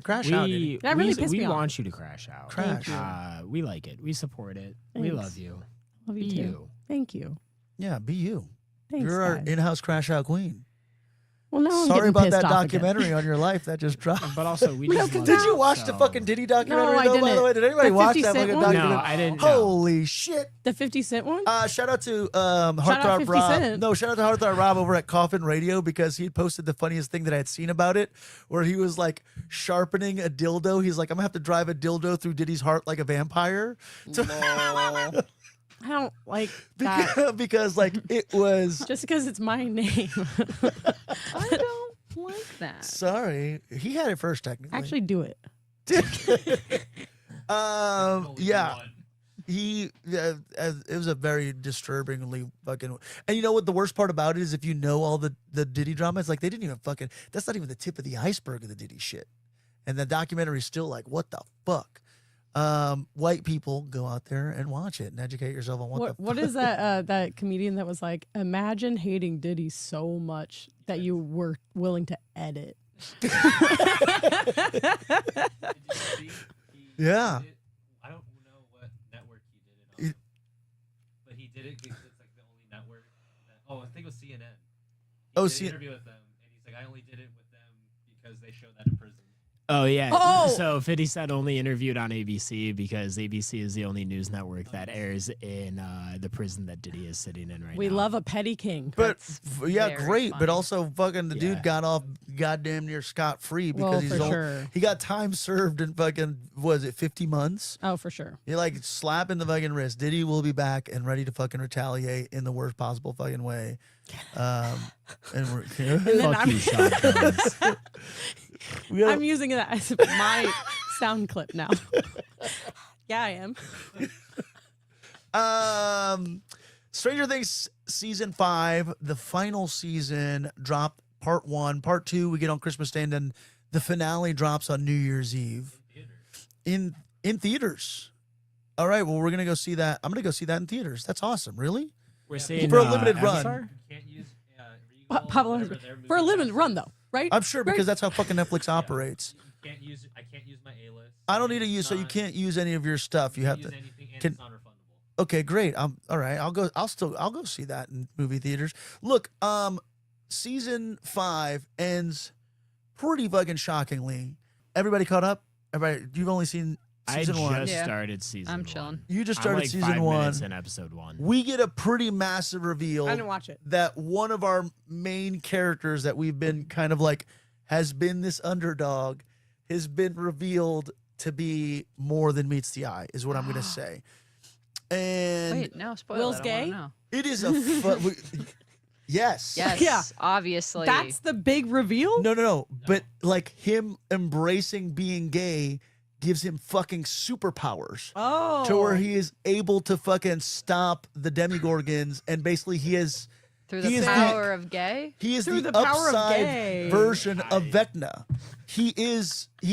Crash out. Diddy. That really pissed we me off. want you to crash out. Crash. We like it. We support it. We Thanks. love you. Love you Be too. you. Thank you. Yeah, be you. Thanks, You're our guys. in-house crash out queen. Well, now I'm Sorry getting about pissed that off again. documentary on your life that just dropped. But also, we No, just 'cause love Did it, you watch the so- fucking Diddy documentary? No, I by the didn't. way, did anybody The watch 50 that Cent fucking one? documentary? No, I didn't. No. Holy shit! The 50 Cent one? Shout out to out Heartthrob 50 Rob. Cent. No, shout out to Heartthrob Rob over at Coffin Radio because he posted the funniest thing that I had seen about it, where he was like sharpening a dildo. He's like, I'm gonna have to drive a dildo through Diddy's heart like a vampire. So- I don't like that. because like it was. Just because it's my name. I don't like that. Sorry, he had it first technically. Actually, do it. Yeah. It was a very disturbingly fucking. And you know what the worst part about it is, if you know all the Diddy drama, it's like they didn't even fucking. That's not even the tip of the iceberg of the Diddy shit. And the documentary is still like, what the fuck? White people, go out there and watch it and educate yourself on What is that that comedian that was like, imagine hating Diddy so much that you were willing to edit. Did you see? Yeah. Did, I don't know what network he did it on, but he did it because it's like the only network. That, I think it was CNN. He did an interview with them, and he's like, I only did it with them because they showed that in prison. Oh, yeah. Oh! So 50 Cent only interviewed on ABC because ABC is the only news network that airs in the prison that Diddy is sitting in right We now. love a petty king. But yeah, very great. funny. But also, fucking the Yeah. dude got off goddamn near scot free because Well, he's for sure. he got time served in fucking, was it 50 months? Oh, for sure. You're like slapping the fucking wrist. Diddy will be back and ready to fucking retaliate in the worst possible fucking way. And we're then Fuck you, Sean Jones. we gotta- I'm using that as my sound clip now. Yeah, I am. Stranger Things season 5, the final season dropped part 1. Part 2 we get on Christmas Day, and then the finale drops on New Year's Eve in theaters. All right, well we're gonna go see that. I'm gonna go see that in theaters. That's awesome. Really? We're seeing For a limited run. Avatar? You can't use Pablo, whatever their for a movie limited is. run though, right? I'm sure Right? because that's how fucking Netflix operates. You can't use. I can't use my A-list. I don't need to use, so you can't use any of your stuff. You have use to. anything, and can- it's non-refundable. Okay, great. All right. I'll go see that in movie theaters. Look, season 5 ends pretty fucking shockingly. Everybody caught up? Everybody, you've only seen I season 1. just Yeah. started season I'm 1. chilling. You just I'm started like season 5 1. minutes in episode 1. We get a pretty massive reveal I didn't watch it. that one of our main characters that we've been kind of like has been this underdog has been revealed to be more than meets the eye, is what I'm going to say. And Wait, no, spoil Will's it. I wanna gay? know. it is a yes. Yes, Yeah. obviously. That's the big reveal? No. But like him embracing being gay gives him fucking superpowers Oh. to where he is able to fucking stop the Demigorgons, and basically he is through he the is the- power of gay. Through the the power of upside gay. version of Vecna. He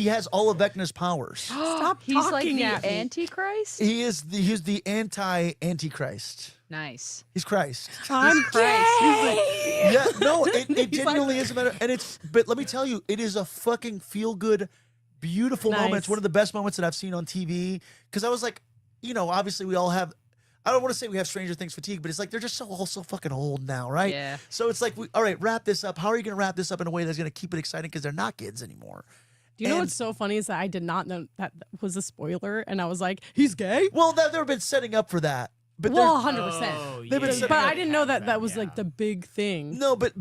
has all of Vecna's powers. Stop He's like talking the at me. Antichrist. He's the anti-Antichrist. Nice. He's Christ. I'm Christ. gay. Yeah, no, it He's genuinely like- is a matter, and it's. But let me tell you, it is a fucking feel good, beautiful moment. It's Nice. one of the best moments that I've seen on TV. Because I was like, obviously we all have. I don't want to say we have Stranger Things fatigue, but it's like they're just all so fucking old now, right? Yeah. So it's like, all right, wrap this up. How are you going to wrap this up in a way that's going to keep it exciting? Because they're not kids anymore. Do you know And- what's so funny is that I did not know that was a spoiler, and I was like, he's gay? Well, they've been setting up for that, but Well, there's- 100%. Oh, They've been yeah, setting But up- I didn't know that was yeah. like the big thing. no, but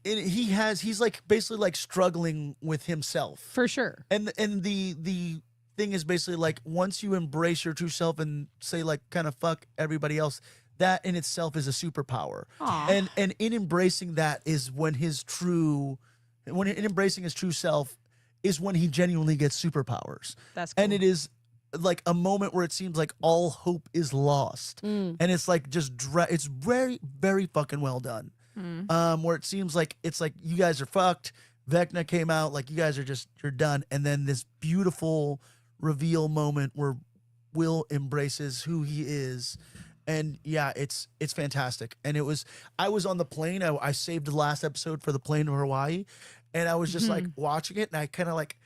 he's like basically like struggling with himself. For sure. And the thing is basically like once you embrace your true self and say like kind of fuck everybody else, that in itself is a superpower. Aw. And in embracing that is when in embracing his true self is when he genuinely gets superpowers. That's cool. And it is like a moment where it seems like all hope is lost. And it's like just it's very, very fucking well done. Where it seems like it's like you guys are fucked. Vecna came out, like you guys are you're done. And then this beautiful reveal moment where Will embraces who he is. And yeah, it's fantastic. And I was on the plane. I saved the last episode for the plane to Hawaii. And I was just like watching it. And I kind of like,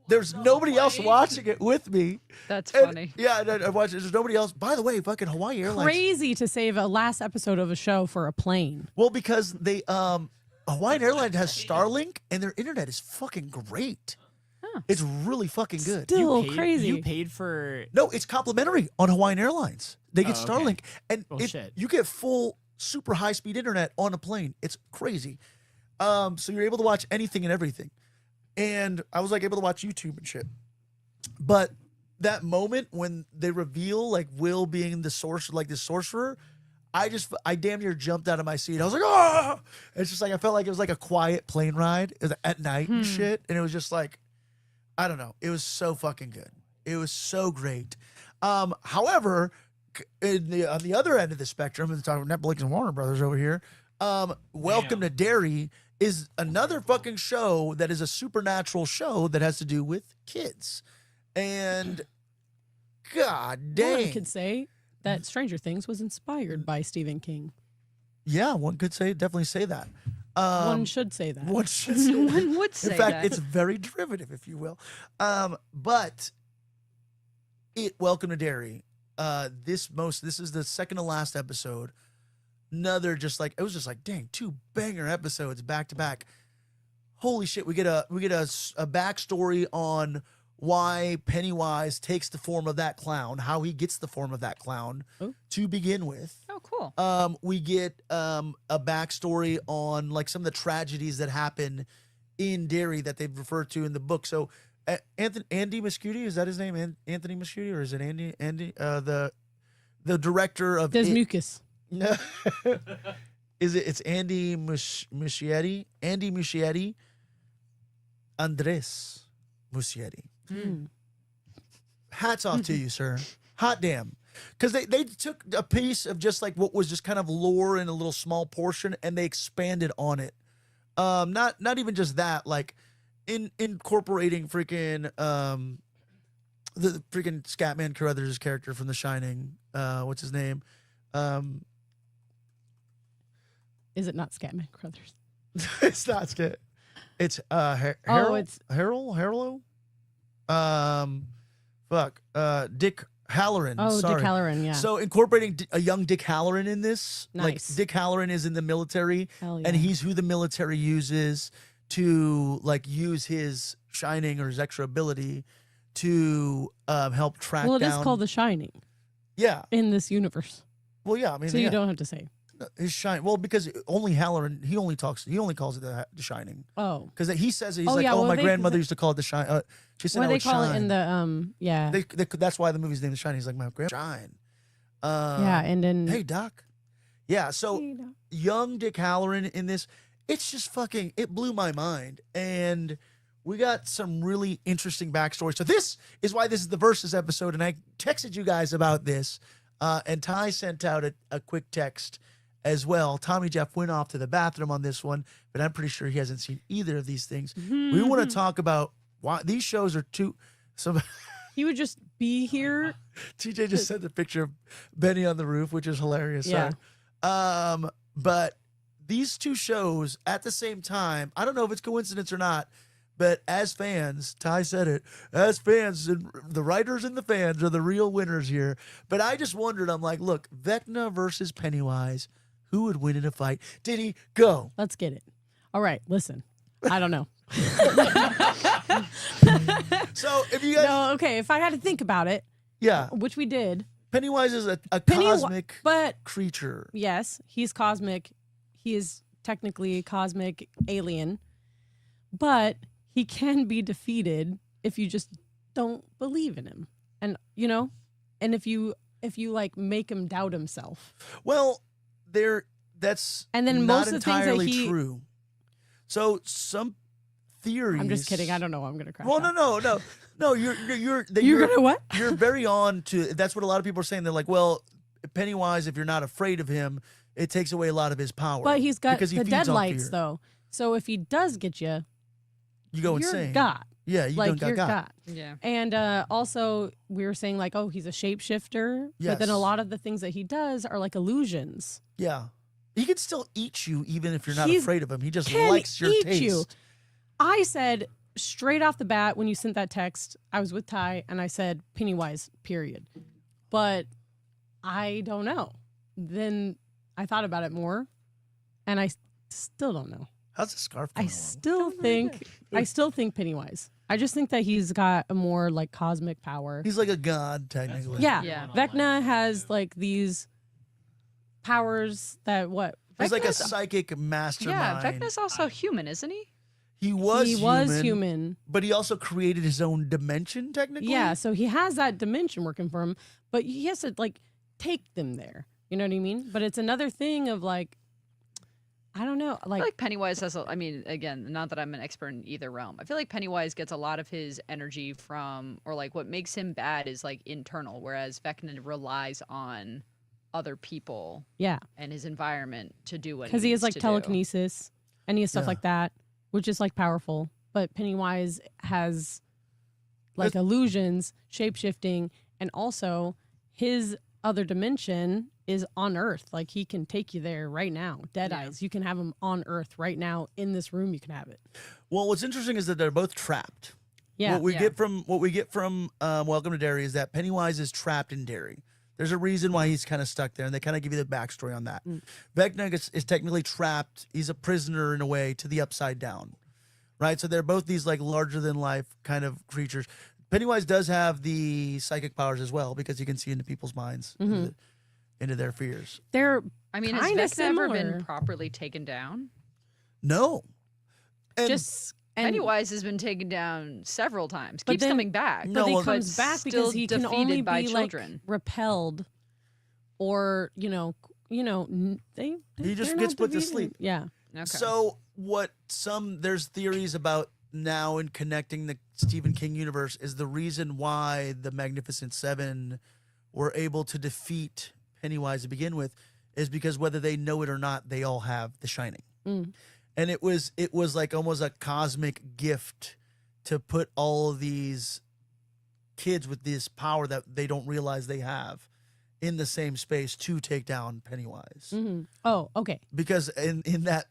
there's nobody else watching it with me. That's And, funny. yeah, and I watched it. There's nobody else. By the way, fucking Hawaii Airlines. Crazy to save a last episode of a show for a plane. Well, because they Hawaiian Airlines has Starlink and their internet is fucking great. It's really fucking good. Still crazy. You paid for. No, it's complimentary on Hawaiian Airlines. They get Oh, okay. Starlink, and Shit. you get full, super high speed internet on a plane. It's crazy. So you're able to watch anything and everything, and I was like able to watch YouTube and shit. But that moment when they reveal like Will being the sorcerer, I damn near jumped out of my seat. I was like, oh! It's just like I felt like it was like a quiet plane ride at night and shit, and it was just like. I don't know. It was so fucking good. It was so great. However, on the other end of the spectrum, and talking Netflix and Warner Brothers over here, Welcome to Derry is another fucking show that is a supernatural show that has to do with kids. And god dang. One could say that Stranger Things was inspired by Stephen King. Yeah, one could definitely say that. One should say that. One should say that. One would say In fact, that. it's very derivative, if you will. But Welcome to Derry. This is the second to last episode. Another it was just like, dang, 2 banger episodes back to back. Holy shit, we get a backstory on why Pennywise takes the form of that clown, how he gets the form of that clown to begin with. Oh, cool. We get a backstory on like some of the tragedies that happen in Derry that they've referred to in the book. So Andy Muschietti, is that his name? Anthony Muschietti, or is it Andy? The director of Des Mucus. No, it's Andy Muschietti? Andy Muschietti, Andres Muschietti. Hats off to you, sir. Hot damn. Because they took a piece of just like what was just kind of lore in a little small portion and they expanded on it. Not even just that, like incorporating freaking the freaking Scatman Carruthers' character from The Shining. What's his name? Is it not Scatman Crothers? It's not Scat. It's it's Harlow. Dick Halloran. Oh, sorry. Dick Halloran, yeah. So incorporating a young Dick Halloran in this, like Nice. Dick Halloran is in the military, Hell yeah. and he's who the military uses to like use his shining or his extra ability to help track down. Well, it is called The Shining Yeah. in this universe, Well, yeah. I mean, so you yeah. don't have to say. His shine. Well, because only Halloran, he only calls it the Shining. Oh, Because he says it, he's Oh, like, yeah, oh, well, my they- grandmother used to call it the Shine. She said, what oh, do they it's call Shine. it in the yeah, That's why the movie's named The Shining. He's like, my grandma Shine. yeah, and then Hey, Doc. Yeah, so young Dick Halloran in this, it's just fucking, it blew my mind. And we got some really interesting backstory. So this is why this is the Versus episode. And I texted you guys about this. And Ty sent out a quick text as well. Tommy Jeff went off to the bathroom on this one, but I'm pretty sure he hasn't seen either of these things. We want to talk about why these shows are too. So he would just be here. TJ just sent the picture of Benny on the roof, which is hilarious. Yeah. Sorry. But these two shows at the same time, I don't know if it's coincidence or not, but as fans, Ty said it, as fans, and the writers and the fans are the real winners here. But I just wondered, I'm like, look, Vecna versus Pennywise, who would win in a fight? Did he go? Let's get it. All right, listen. I don't know. So if you guys, No, okay. If I had to think about it, yeah, which we did, Pennywise is a Pennywi- cosmic but creature. yes, he's cosmic. He is technically a cosmic alien, but he can be defeated if you just don't believe in him. And and if you if you like make him doubt himself. Well, that's And then not most of the things that entirely he- true. So some theories. I'm just kidding. I don't know. I'm gonna crash. Well, out. no. You're You're gonna what? You're very on to. That's what a lot of people are saying. They're like, well, Pennywise, if you're not afraid of him, it takes away a lot of his power. But he's got because he the feeds on deadlights fear. though. So if he does get you, You go you're insane. got. Yeah, you Like don't you're got. got. Yeah. And also, we were saying like, oh, he's a shapeshifter. But then a Yes. lot of the things that he does are like illusions. Yeah, he can still eat you even if you're not He's- afraid of him. He just Can likes your eat taste. you. I said straight off the bat when you sent that text, I was with Ty and I said Pennywise, period. But I don't know. Then I thought about it more, and I still don't know. How's the scarf I going along? still think Pennywise. I just think that he's got a more like cosmic power. He's like a god, technically. Yeah, Yeah. Vecna has like these powers that what? He's like a Vecna's- psychic Yeah, mastermind. Vecna's also human, isn't he? He was human. but he also created his own dimension, technically. Yeah, so he has that dimension working for him, but he has to like take them there. You know what I mean? But it's another thing of like, I don't know, I like, feel like Pennywise has, I mean, again, not that I'm an expert in either realm. I feel like Pennywise gets a lot of his energy from, or like what makes him bad is like internal, whereas Vecna relies on other people yeah, and his environment to do what because he has like needs to do. telekinesis and he has stuff Yeah. like that, which is like powerful. But Pennywise has like illusions, shape shifting, and also his other dimension is on Earth. Like he can take you there right now. Dead Yeah. eyes. You can have him on Earth right now in this room. You can have it. Well, what's interesting is that they're both trapped. Yeah. What we Yeah. get from Welcome to Derry is that Pennywise is trapped in Derry. There's a reason why he's kind of stuck there, and they kind of give you the backstory on that. Vecna is technically trapped. He's a prisoner in a way to the Upside Down, right? So they're both these like larger than life kind of creatures. Pennywise does have the psychic powers as well because he can see into people's minds, into their fears. They're I mean, has kinda Vecna ever similar. been properly taken down? No, and just and, Pennywise has been taken down several times. But Keeps then- coming back. No, but he well, comes but back still because he can defeated only by be children. like repelled, or they He just they're gets not put to defeated. sleep. Yeah, Okay. So there's theories about now in connecting the Stephen King universe is the reason why the Magnificent Seven were able to defeat Pennywise to begin with is because whether they know it or not, they all have The Shining. And it was like almost a cosmic gift to put all of these kids with this power that they don't realize they have in the same space to take down Pennywise. Oh, okay. Because in that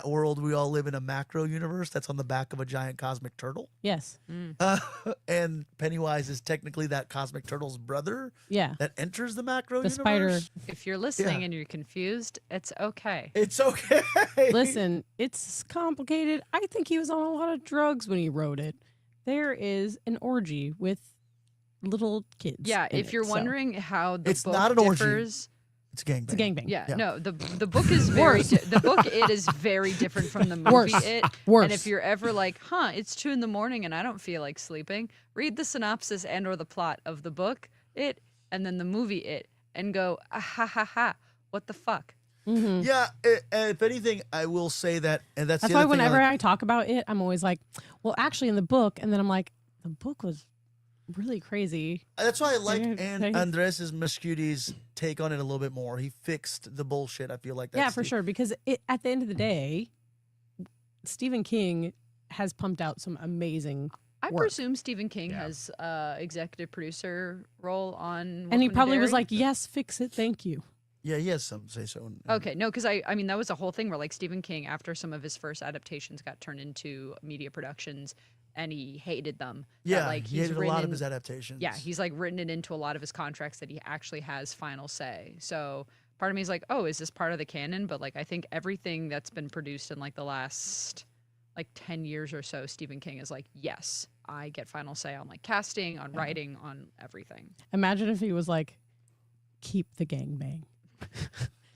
world, we all live in a macro universe that's on the back of a giant cosmic turtle. Yes. And Pennywise is technically that cosmic turtle's brother Yeah. that enters the macro The universe. spider. If you're listening Yeah. and you're confused, it's okay. It's okay. Listen, it's complicated. I think he was on a lot of drugs when he wrote it. There is an orgy with little kids. Yeah, in if it, you're so wondering how the It's book not an orgy. differs, It's a gangbang. it's a gangbang. yeah, Yeah. no, the book is very the book it is very different from the movie Worse. it. Worse. And if you're ever like, it's 2 a.m. and I don't feel like sleeping, read the synopsis and or the plot of the book it and then the movie it and go ha ha ha, what the fuck? Yeah, if anything, I will say that, and that's That's the why other thing I whenever like. I talk about it, I'm always like, well, actually, in the book, and then I'm like, the book was really crazy. That's why I like Thanks. Andres Muschietti's take on it a little bit more. He fixed the bullshit. I feel like that's Yeah, for sure. Because at the end of the day, Stephen King has pumped out some amazing I work. presume Stephen King has executive producer role on And he Welcome to probably was Derry. like, yes, fix it. Thank you. Yeah, he has some say so. Okay, no, because I mean that was a whole thing where like Stephen King, after some of his first adaptations got turned into media productions, and he hated them. that, Yeah, like he he's hated a written lot of in- his adaptations. Yeah, he's like written it into a lot of his contracts that he actually has final say. So part of me is like, oh, is this part of the canon? But like I think everything that's been produced in like the last like 10 years or so, Stephen King is like, yes, I get final say on like casting, on writing, on everything. Imagine if he was like, keep the gangbang.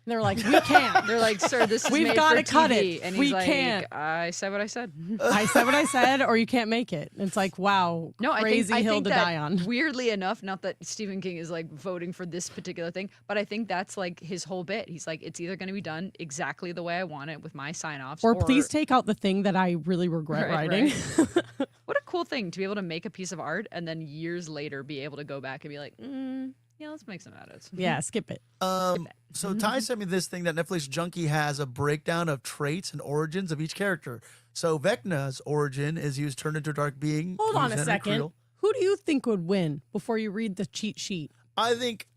they're like, we can't. They're like, sir, this is We've made gotta for cut TV. it. And We he's like, can't. I said what I said. I said what I said, or you can't make it. It's like, wow, No, crazy I hill think to that, die on. weirdly enough, not that Stephen King is like voting for this particular thing, but I think that's like his whole bit. He's like, it's either going to be done exactly the way I want it with my sign-offs, Or please take out the thing that I really regret Right, writing. What a cool thing to be able to make a piece of art and then years later be able to go back and be like, yeah, let's make some edits. Yeah, skip it. So Ty sent me this thing that Netflix Junkie has a breakdown of traits and origins of each character. So Vecna's origin is he was turned into a dark being. Hold He on was a Henry second. Creel. Who do you think would win before you read the cheat sheet? I think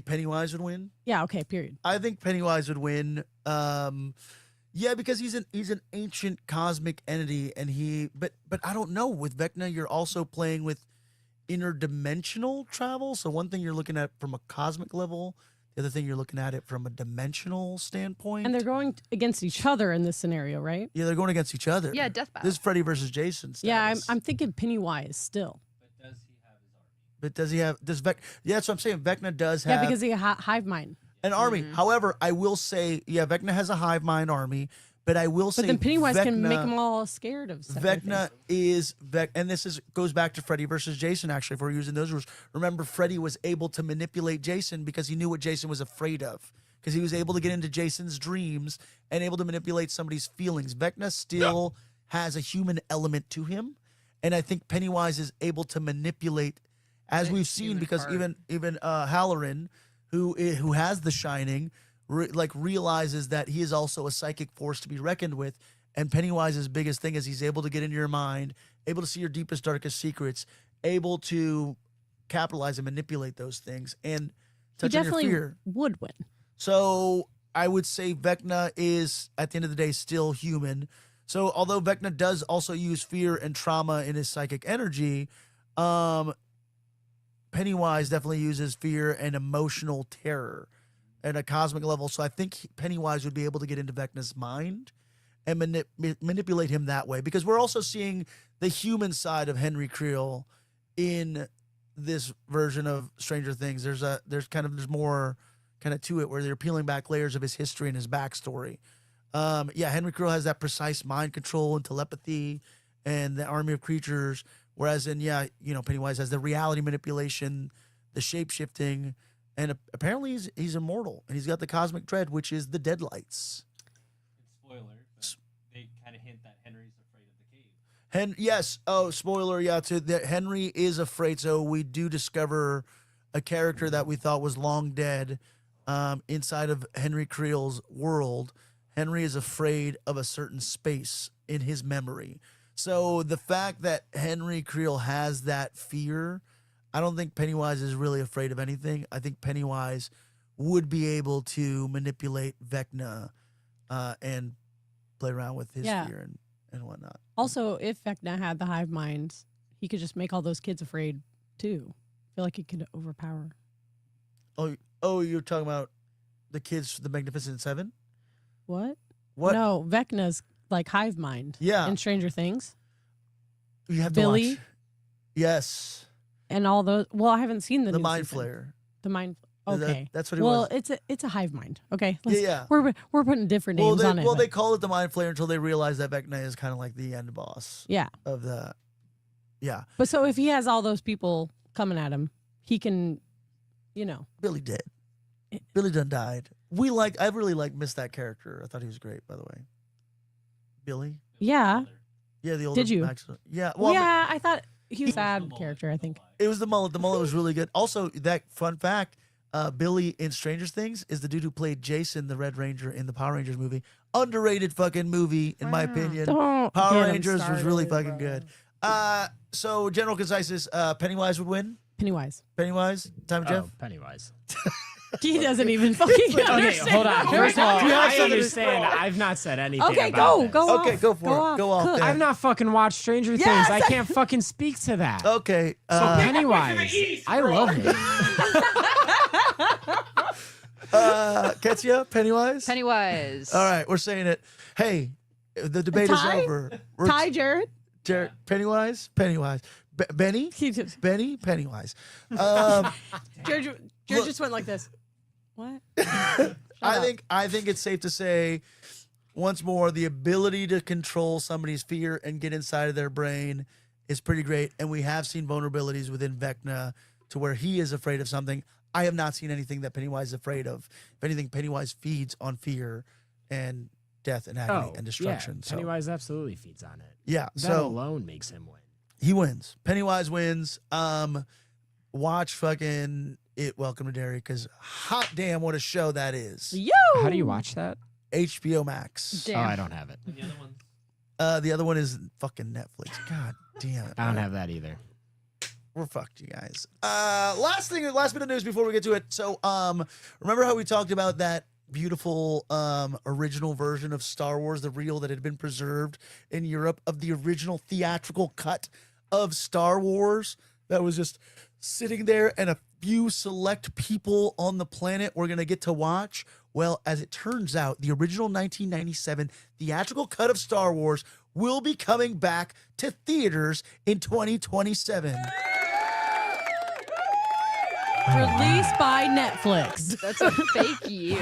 Pennywise would win. Yeah, okay, period. I think Pennywise would win. Yeah, because he's an ancient cosmic entity, and but I don't know. With Vecna, you're also playing with interdimensional travel. So one thing you're looking at from a cosmic level, the other thing you're looking at it from a dimensional standpoint. And they're going against each other in this scenario, right? Yeah, they're going against each other. Yeah, death battle. This is Freddy versus Jason status. Yeah, I'm thinking Pennywise still. But does he have his army? Yeah, that's what I'm saying. Vecna does have Yeah, because he hive mind. an army. Mm-hmm. However, I will say, yeah, Vecna has a hive mind army, but I will say But then Pennywise can make Vecna- them all scared of separate Vecna things. and this goes back to Freddy versus Jason. Actually, if we're using those rules, remember Freddy was able to manipulate Jason because he knew what Jason was afraid of, because he was able to get into Jason's dreams and able to manipulate somebody's feelings. Vecna still has a human element to him, and I think Pennywise is able to manipulate, as The we've seen, human because part. even Halloran, who has the Shining, realizes that he is also a psychic force to be reckoned with. And Pennywise's biggest thing is he's able to get into your mind, able to see your deepest, darkest secrets, able to capitalize and manipulate those things and He touch on your definitely fear. would win. So I would say Vecna is, at the end of the day, still human. So although Vecna does also use fear and trauma in his psychic energy, Pennywise definitely uses fear and emotional terror at a cosmic level. So I think Pennywise would be able to get into Vecna's mind and manipulate him that way. Because we're also seeing the human side of Henry Creel in this version of Stranger Things. There's more kind of to it, where they're peeling back layers of his history and his backstory. Henry Creel has that precise mind control and telepathy and the army of creatures. Whereas Pennywise has the reality manipulation, the shape shifting, and apparently he's immortal, and he's got the cosmic dread, which is the deadlights. Spoiler, but they kind of hint that Henry's afraid of the cave. Yes. Oh, spoiler. Yeah. That Henry is afraid. So we do discover a character that we thought was long dead inside of Henry Creel's world. Henry is afraid of a certain space in his memory. So the fact that Henry Creel has that fear, I don't think Pennywise is really afraid of anything. I think Pennywise would be able to manipulate Vecna and play around with his fear and whatnot. Also, if Vecna had the hive mind, he could just make all those kids afraid too. I feel like he could overpower. Oh, you're talking about the kids, the Magnificent Seven? What? What? No, Vecna's like hive mind. Yeah. In Stranger Things. You have Billy. to watch. Yes. And all those. Well, I haven't seen the The new Mind season. Flayer. The mind. That- Okay. that's what it well, was. it's a hive mind. Okay. Yeah. We're putting different names on it. Well, but- they call it the Mind Flayer until they realize that Vecna is kind of like the end boss yeah. of the. Yeah. But so if he has all those people coming at him, he can, Billy dead. Billy done died. I really missed that character. I thought he was great, by the way. Billy. Yeah. Yeah, the older Did you? Max. Yeah. Well, yeah, I thought he was a sad character, I think. it was the mullet. The mullet was really good. Also, that fun fact, Billy in Stranger Things is the dude who played Jason, the Red Ranger in the Power Rangers movie. Underrated fucking movie, in my opinion. Don't Power get him Rangers was really started, fucking bro. good. So general conciseness, Pennywise would win. Pennywise. Pennywise, Time Jeff. Oh, Pennywise. He doesn't even fucking Okay, understand. hold on. First of all, You have I something to understand. I've not said anything Okay, about go this. off. Okay, go for it. off. Go off Cook. then. I've not fucking watched Stranger Yes, Things. I I- can't fucking speak to that. Okay. So Pennywise, I love it. Ketzia, Pennywise. Pennywise. All right, we're saying it. Hey, the debate is Ty? over. Ty Jarrett. Pennywise. Benny. He just, Benny. Pennywise. George Look- just went like this. What? I think it's safe to say, once more, the ability to control somebody's fear and get inside of their brain is pretty great. And we have seen vulnerabilities within Vecna to where he is afraid of something. I have not seen anything that Pennywise is afraid of. If anything, Pennywise feeds on fear and death and agony and destruction. Yeah, so, Pennywise absolutely feeds on it. yeah, That so alone makes him win. he wins. Pennywise wins. Watch fucking It Welcome to Derry, because hot damn, what a show that is. Yo! How do you watch that? HBO Max. Damn. Oh, I don't have it. And the other one. The other one is fucking Netflix. God damn it. I don't have that either. We're fucked, you guys. Last bit of news before we get to it. So, remember how we talked about that beautiful original version of Star Wars, the reel that had been preserved in Europe of the original theatrical cut of Star Wars that was just sitting there, and a few select people on the planet were gonna get to watch? Well, as it turns out, the original 1997 theatrical cut of Star Wars will be coming back to theaters in 2027. Released by Netflix. That's a fake year.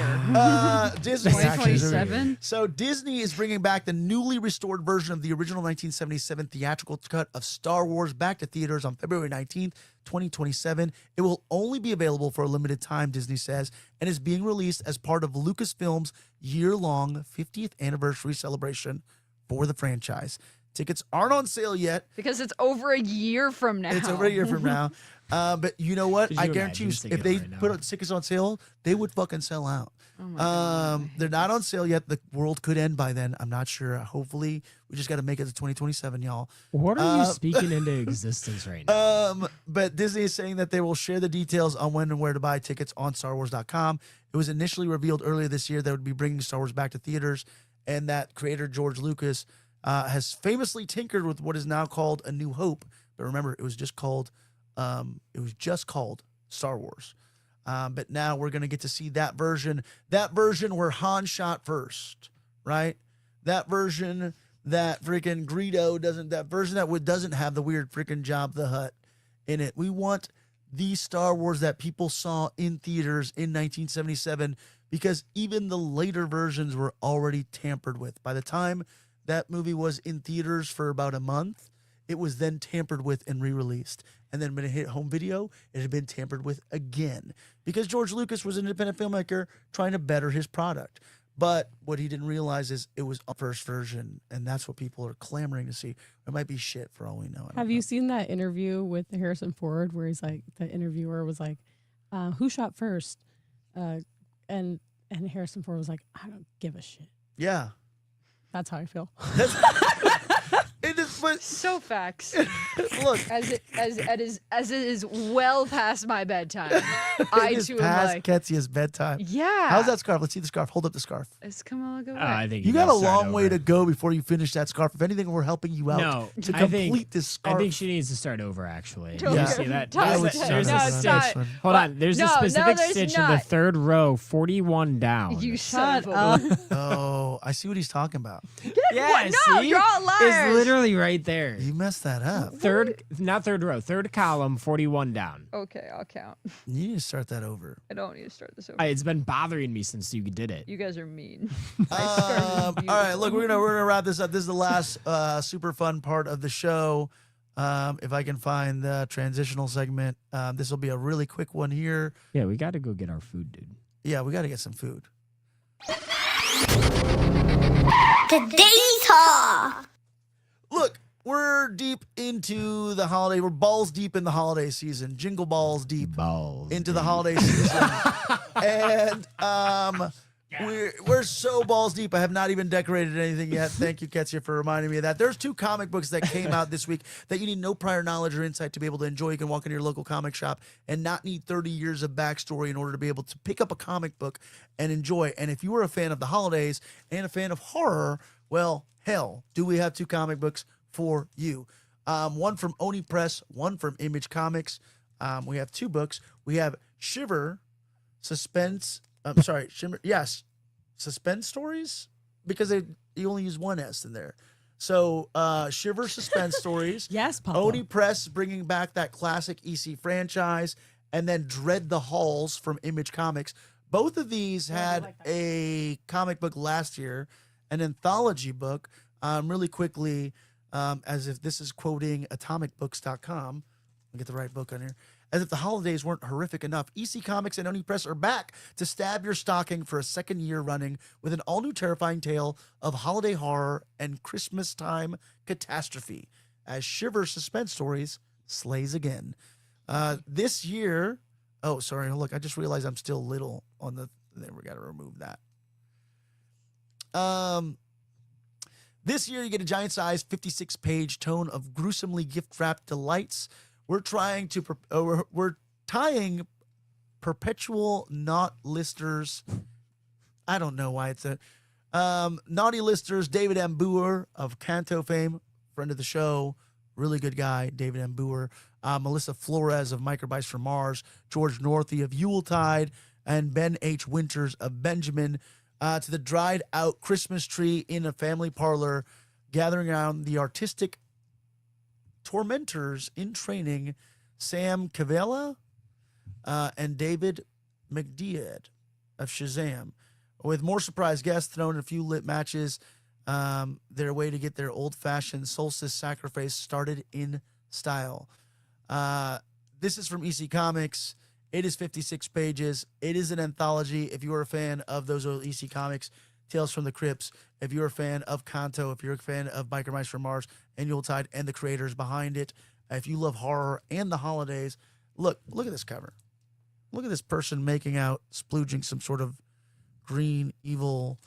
Disney 2027? So Disney is bringing back the newly restored version of the original 1977 theatrical cut of Star Wars back to theaters on February 19th, 2027. It will only be available for a limited time, Disney says, and is being released as part of Lucasfilm's year-long 50th anniversary celebration for the franchise. Tickets aren't on sale yet. Because it's over a year from now. It's over a year from now. But you know what? Could I you guarantee you, imagine if they tickets right put now? tickets on sale, they would fucking sell out. Oh my God. They're not on sale yet. The world could end by then. I'm not sure. Hopefully, we just got to make it to 2027, y'all. What are you speaking into existence right now? But Disney is saying that they will share the details on when and where to buy tickets on StarWars.com. It was initially revealed earlier this year that would be bringing Star Wars back to theaters, and that creator George Lucas has famously tinkered with what is now called A New Hope. But remember, it was just called Star Wars. But now we're gonna get to see that version where Han shot first, right? That version that freaking Greedo doesn't. That version that doesn't have the weird freaking Jabba the Hutt in it. We want the Star Wars that people saw in theaters in 1977, because even the later versions were already tampered with. By the time that movie was in theaters for about a month, it was then tampered with and re-released. And then when it hit home video, it had been tampered with again. Because George Lucas was an independent filmmaker trying to better his product. But what he didn't realize is it was a first version, and that's what people are clamoring to see. It might be shit for all we know. Have you seen that interview with Harrison Ford where he's like, the interviewer was like, who shot first? And Harrison Ford was like, I don't give a shit. Yeah. That's how I feel. It is, but So facts. look, As it is well past my bedtime. I it is too am past like, Ketzia's bedtime. yeah. How's that scarf? Let's see the scarf. Hold up the scarf. It's come a long way. I think You got a gotta start long way over. to go before you finish that scarf. If anything, we're helping you out No, to I complete think- this scarf. I think she needs to start over, actually. Don't You Yeah. see that? I would There's start no, a on it's this not. one. Hold on. There's a No, specific there's stitch in the not. third row, 41 down. You Shut son up. of a... Oh, I see what he's talking about. yeah, What? No, see? you're all liars. It's literally right there. You messed that up. Not third row, third column, 41 down. Okay, I'll count. You need to start that over. I don't need to start this over. It's been bothering me since you did it. You guys are mean. All right, look, we're gonna wrap this up. This is the last super fun part of the show. If I can find the transitional segment, this will be a really quick one here. Yeah, we got to go get our food, dude. Yeah, we got to get some food. The data. Look, we're deep into the holiday. We're balls deep in the holiday season. Jingle balls deep Balls. into the holiday season. And we're so balls deep. I have not even decorated anything yet. Thank you, Ketzia, for reminding me of that. There's 2 comic books that came out this week that you need no prior knowledge or insight to be able to enjoy. You can walk into your local comic shop and not need 30 years of backstory in order to be able to pick up a comic book and enjoy. And if you are a fan of the holidays and a fan of horror, well, hell, do we have 2 comic books for you? One from Oni Press, one from Image Comics. We have 2 books. We have Shiver, Suspense. Shimmer. Yes, suspense stories, because you only use one S in there. So Shiver suspense stories. Yes, Pablo. Oni Press bringing back that classic EC franchise, and then Dread the Halls from Image Comics. Both of these Yeah, I had like that. a comic book last year, an anthology book. Really quickly, as if this is quoting atomicbooks.com. I'll get the right book on here. As if the holidays weren't horrific enough, EC Comics and Oni Press are back to stab your stocking for a second year running with an all-new terrifying tale of holiday horror and Christmas time catastrophe as Shiver Suspense Stories slays again. This year... Oh, sorry. Look, I just realized I'm still little on the... Then we got to remove that. This year, you get a giant-sized 56-page tome of gruesomely gift-wrapped delights. We're tying perpetual not listers. I don't know why it's a naughty listers. David M. Boer of Canto fame, friend of the show, really good guy. David M. Boer, Melissa Flores of Microbites from Mars, George Northey of Yuletide, and Ben H. Winters of Benjamin. To the dried out Christmas tree in a family parlor, gathering around the artistic tormentors in training, Sam Cavella and David McDead of Shazam. With more surprise guests thrown in a few lit matches, their way to get their old-fashioned solstice sacrifice started in style. This is from EC Comics. It is 56 pages. It is an anthology. If you are a fan of those old EC Comics, Tales from the Crypts, if you're a fan of Kanto, if you're a fan of Biker Mice from Mars and Yuletide and the creators behind it, if you love horror and the holidays, look at this cover. Look at this person making out, splooging some sort of green, evil,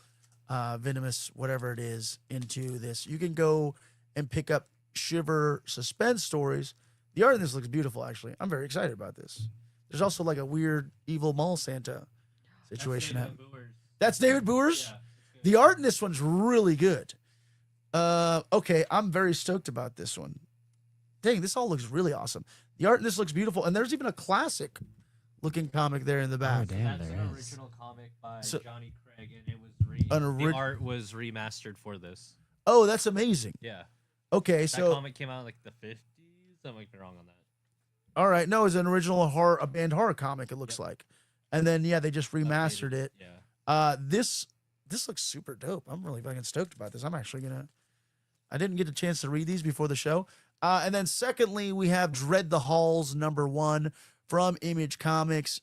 venomous, whatever it is, into this. You can go and pick up Shiver Suspense Stories. The art in this looks beautiful, actually. I'm very excited about this. There's also like a weird evil mall Santa situation happening. That's David Boer's? Yeah. The art in this one's really good. Okay, I'm very stoked about this one. Dang, this all looks really awesome. The art in this looks beautiful, and there's even a classic looking comic there in the back. Oh, damn, That's there an is. original comic by So- Johnny Craig, and it was An the art was remastered for this. Oh, that's amazing. Yeah. Okay, That so comic came out in like the 50s. I might be wrong on that. all right, no, it's an original a banned horror comic. It looks Yep. like, and then yeah, they just remastered Updated. it. Yeah. This looks super dope. I'm really fucking stoked about this. I'm actually gonna. I didn't get a chance to read these before the show. And then secondly, we have Dread the Halls #1 from Image Comics.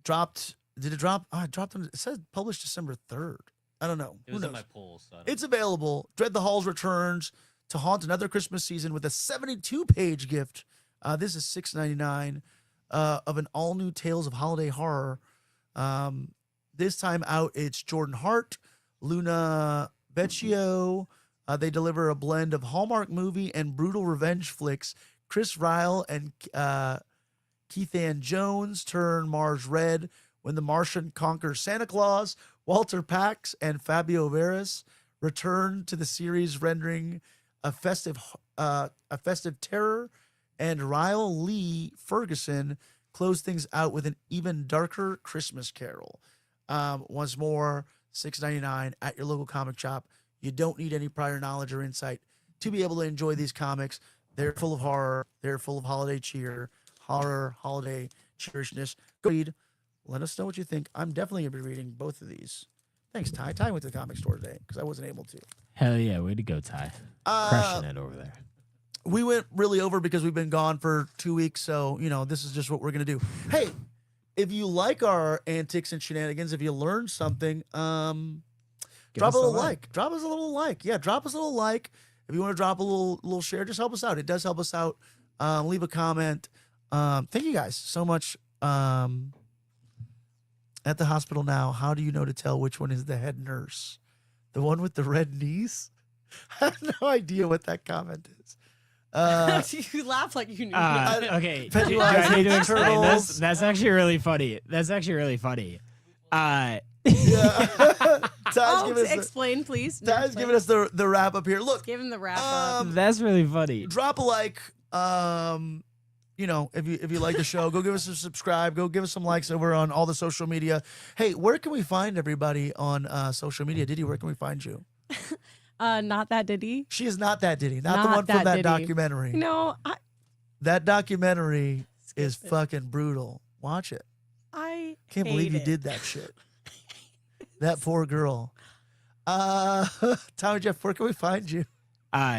Dropped. Did it drop? Oh, it dropped. It says published December 3rd. I don't know. It Who was knows? in my poll, so I don't It's available. Dread the Halls returns to haunt another Christmas season with a 72-page gift. This is $6.99 of an all-new Tales of Holiday Horror. This time out, it's Jordan Hart, Luna Vecchio. They deliver a blend of Hallmark movie and brutal revenge flicks. Chris Ryle and Keith Ann Jones turn Mars red when the Martian conquers Santa Claus. Walter Pax and Fabio Veras return to the series, rendering a festive terror. And Ryle Lee Ferguson close things out with an even darker Christmas Carol. Once more, $6.99 at your local comic shop. You don't need any prior knowledge or insight to be able to enjoy these comics. They're full of horror. They're full of holiday cheer, horror, holiday cheerishness. Go read. Let us know what you think. I'm definitely going to be reading both of these. Thanks, Ty. Ty went to the comic store today because I wasn't able to. Hell yeah, way to go, Ty. Crushing it over there. We went really over because we've been gone for 2 weeks. So, this is just what we're going to do. Hey, if you like our antics and shenanigans, if you learned something, drop us a a little like. like. Drop us a little like. Yeah, drop us a little like. If you want to drop a little share, just help us out. It does help us out. Leave a comment. Thank you guys so much. At the hospital now, how do you know to tell which one is the head nurse? The one with the red knees? I have no idea what that comment is. You laugh like you knew. Okay, do Pennywise, I need to explain turtles. this? That's actually really funny. Yeah. Ty's giving us Explain, please. No, Ty's explain. giving us the wrap up here. Look, Give him the wrap up. That's really funny. drop a like. If you like the show, go give us a subscribe. Go give us some likes over on all the social media. Hey, where can we find everybody on social media? Diddy, where can we find you? Not that Diddy. She is not that Diddy, not the Not one from that that Diddy. documentary. No, That documentary is Skip it. fucking brutal. Watch it. I Can't hate believe you it. did that shit. That poor girl. Tommy Jeff, where can we find you?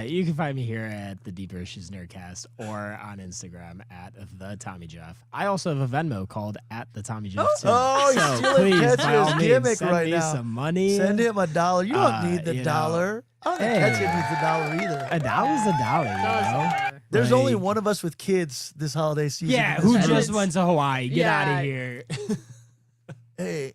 You can find me here at the Deeper Issues Nerdcast or on Instagram at the Tommy Jeff. I also have a Venmo called at the Tommy Jeff too. Oh, he's so stealing please, by all Ketzia's means, gimmick send right me now. some money. Send him $1. You don't need the you know, dollar. I don't think hey. Ketzia needs the dollar either. $1 is $1, you know? There's Like, only one of us with kids this holiday season. Yeah, in who this just room. went to Hawaii? Get out Yeah. of here. Hey,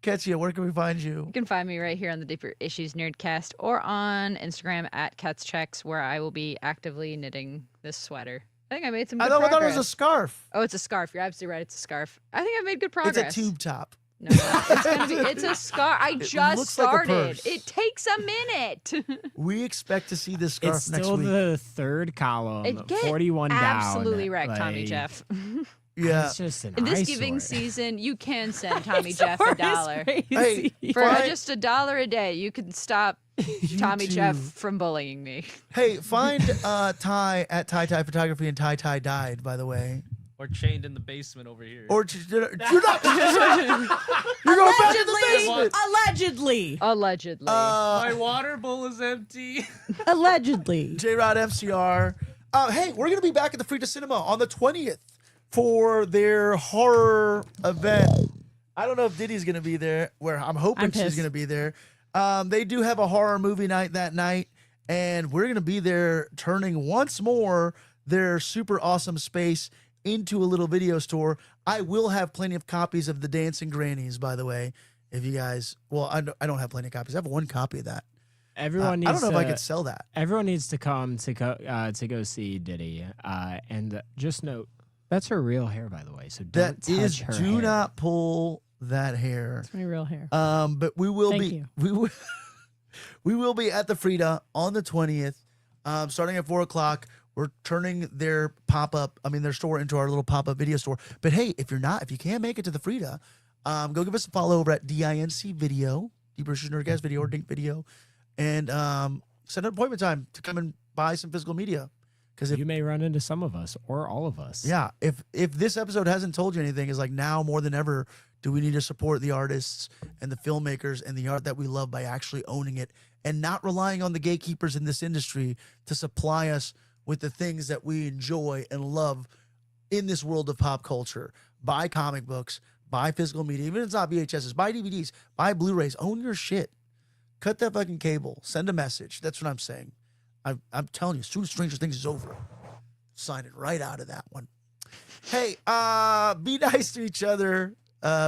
Ketzia, where can we find you? You can find me right here on the Deeper Issues Nerdcast or on Instagram at Ketschecks, where I will be actively knitting this sweater. I think I made some good I thought progress. it was a scarf. Oh, it's a scarf. You're absolutely right. It's a scarf. I think I've made good progress. It's a tube top. No, it's a scarf. I just looks like a started. purse. It takes a minute. We expect to see this scarf It's next still week. the third column, It get 41 down. absolutely wrecked, Tommy like, Jeff. Yeah. It's just an In this eyesore. giving season, you can send Tommy Jeff $1. Hey, For Fine. just $1 a day, you can stop Tommy too. Jeff from bullying me. Hey, find Ty at Ty Photography and Ty Died, by the way. Or chained in the basement over here. Or you're not. You're going back to the basement. Allegedly. Allegedly. My water bowl is empty. Allegedly. J-Rod MCR. Hey, we're going to be back at the Frida Cinema on the 20th for their horror event. I don't know if Diddy's going to be there, where I'm hoping I'm she's pissed. going to be there. They do have a horror movie night that night, and we're going to be there turning once more their super awesome space into a little video store. I will have plenty of copies of The Dancing Grannies, by the way. If you guys, well, I don't have plenty of copies. I have one copy of that. Everyone needs I don't know if I to- could sell that. Everyone needs to come to go see Diddy. And just note, that's her real hair, by the way. So don't That is, touch her do hair. not pull that hair. It's my real hair. But we will Thank be you. we will be at the Frida on the 20th, starting at 4:00. We're turning their their store into our little pop-up video store. But hey, if you can't make it to the Frida, go give us a follow over at DINC Video, Deeper Issues Nerdcast Video or Dink Video, and set an appointment time to come and buy some physical media. Because if You may run into some of us or all of us. yeah, if this episode hasn't told you anything, is like now more than ever do we need to support the artists and the filmmakers and the art that we love by actually owning it and not relying on the gatekeepers in this industry to supply us with the things that we enjoy and love in this world of pop culture. Buy comic books, buy physical media, even if it's not VHSs, buy DVDs, buy Blu-rays, own your shit. Cut that fucking cable, send a message. That's what I'm saying. I'm telling you, as soon as Stranger Things is over, signing right out of that one. Hey, be nice to each other.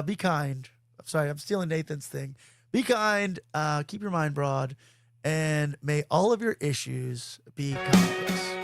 Be kind. I'm sorry, I'm stealing Nathan's thing. Be kind. Keep your mind broad. And may all of your issues be comic books.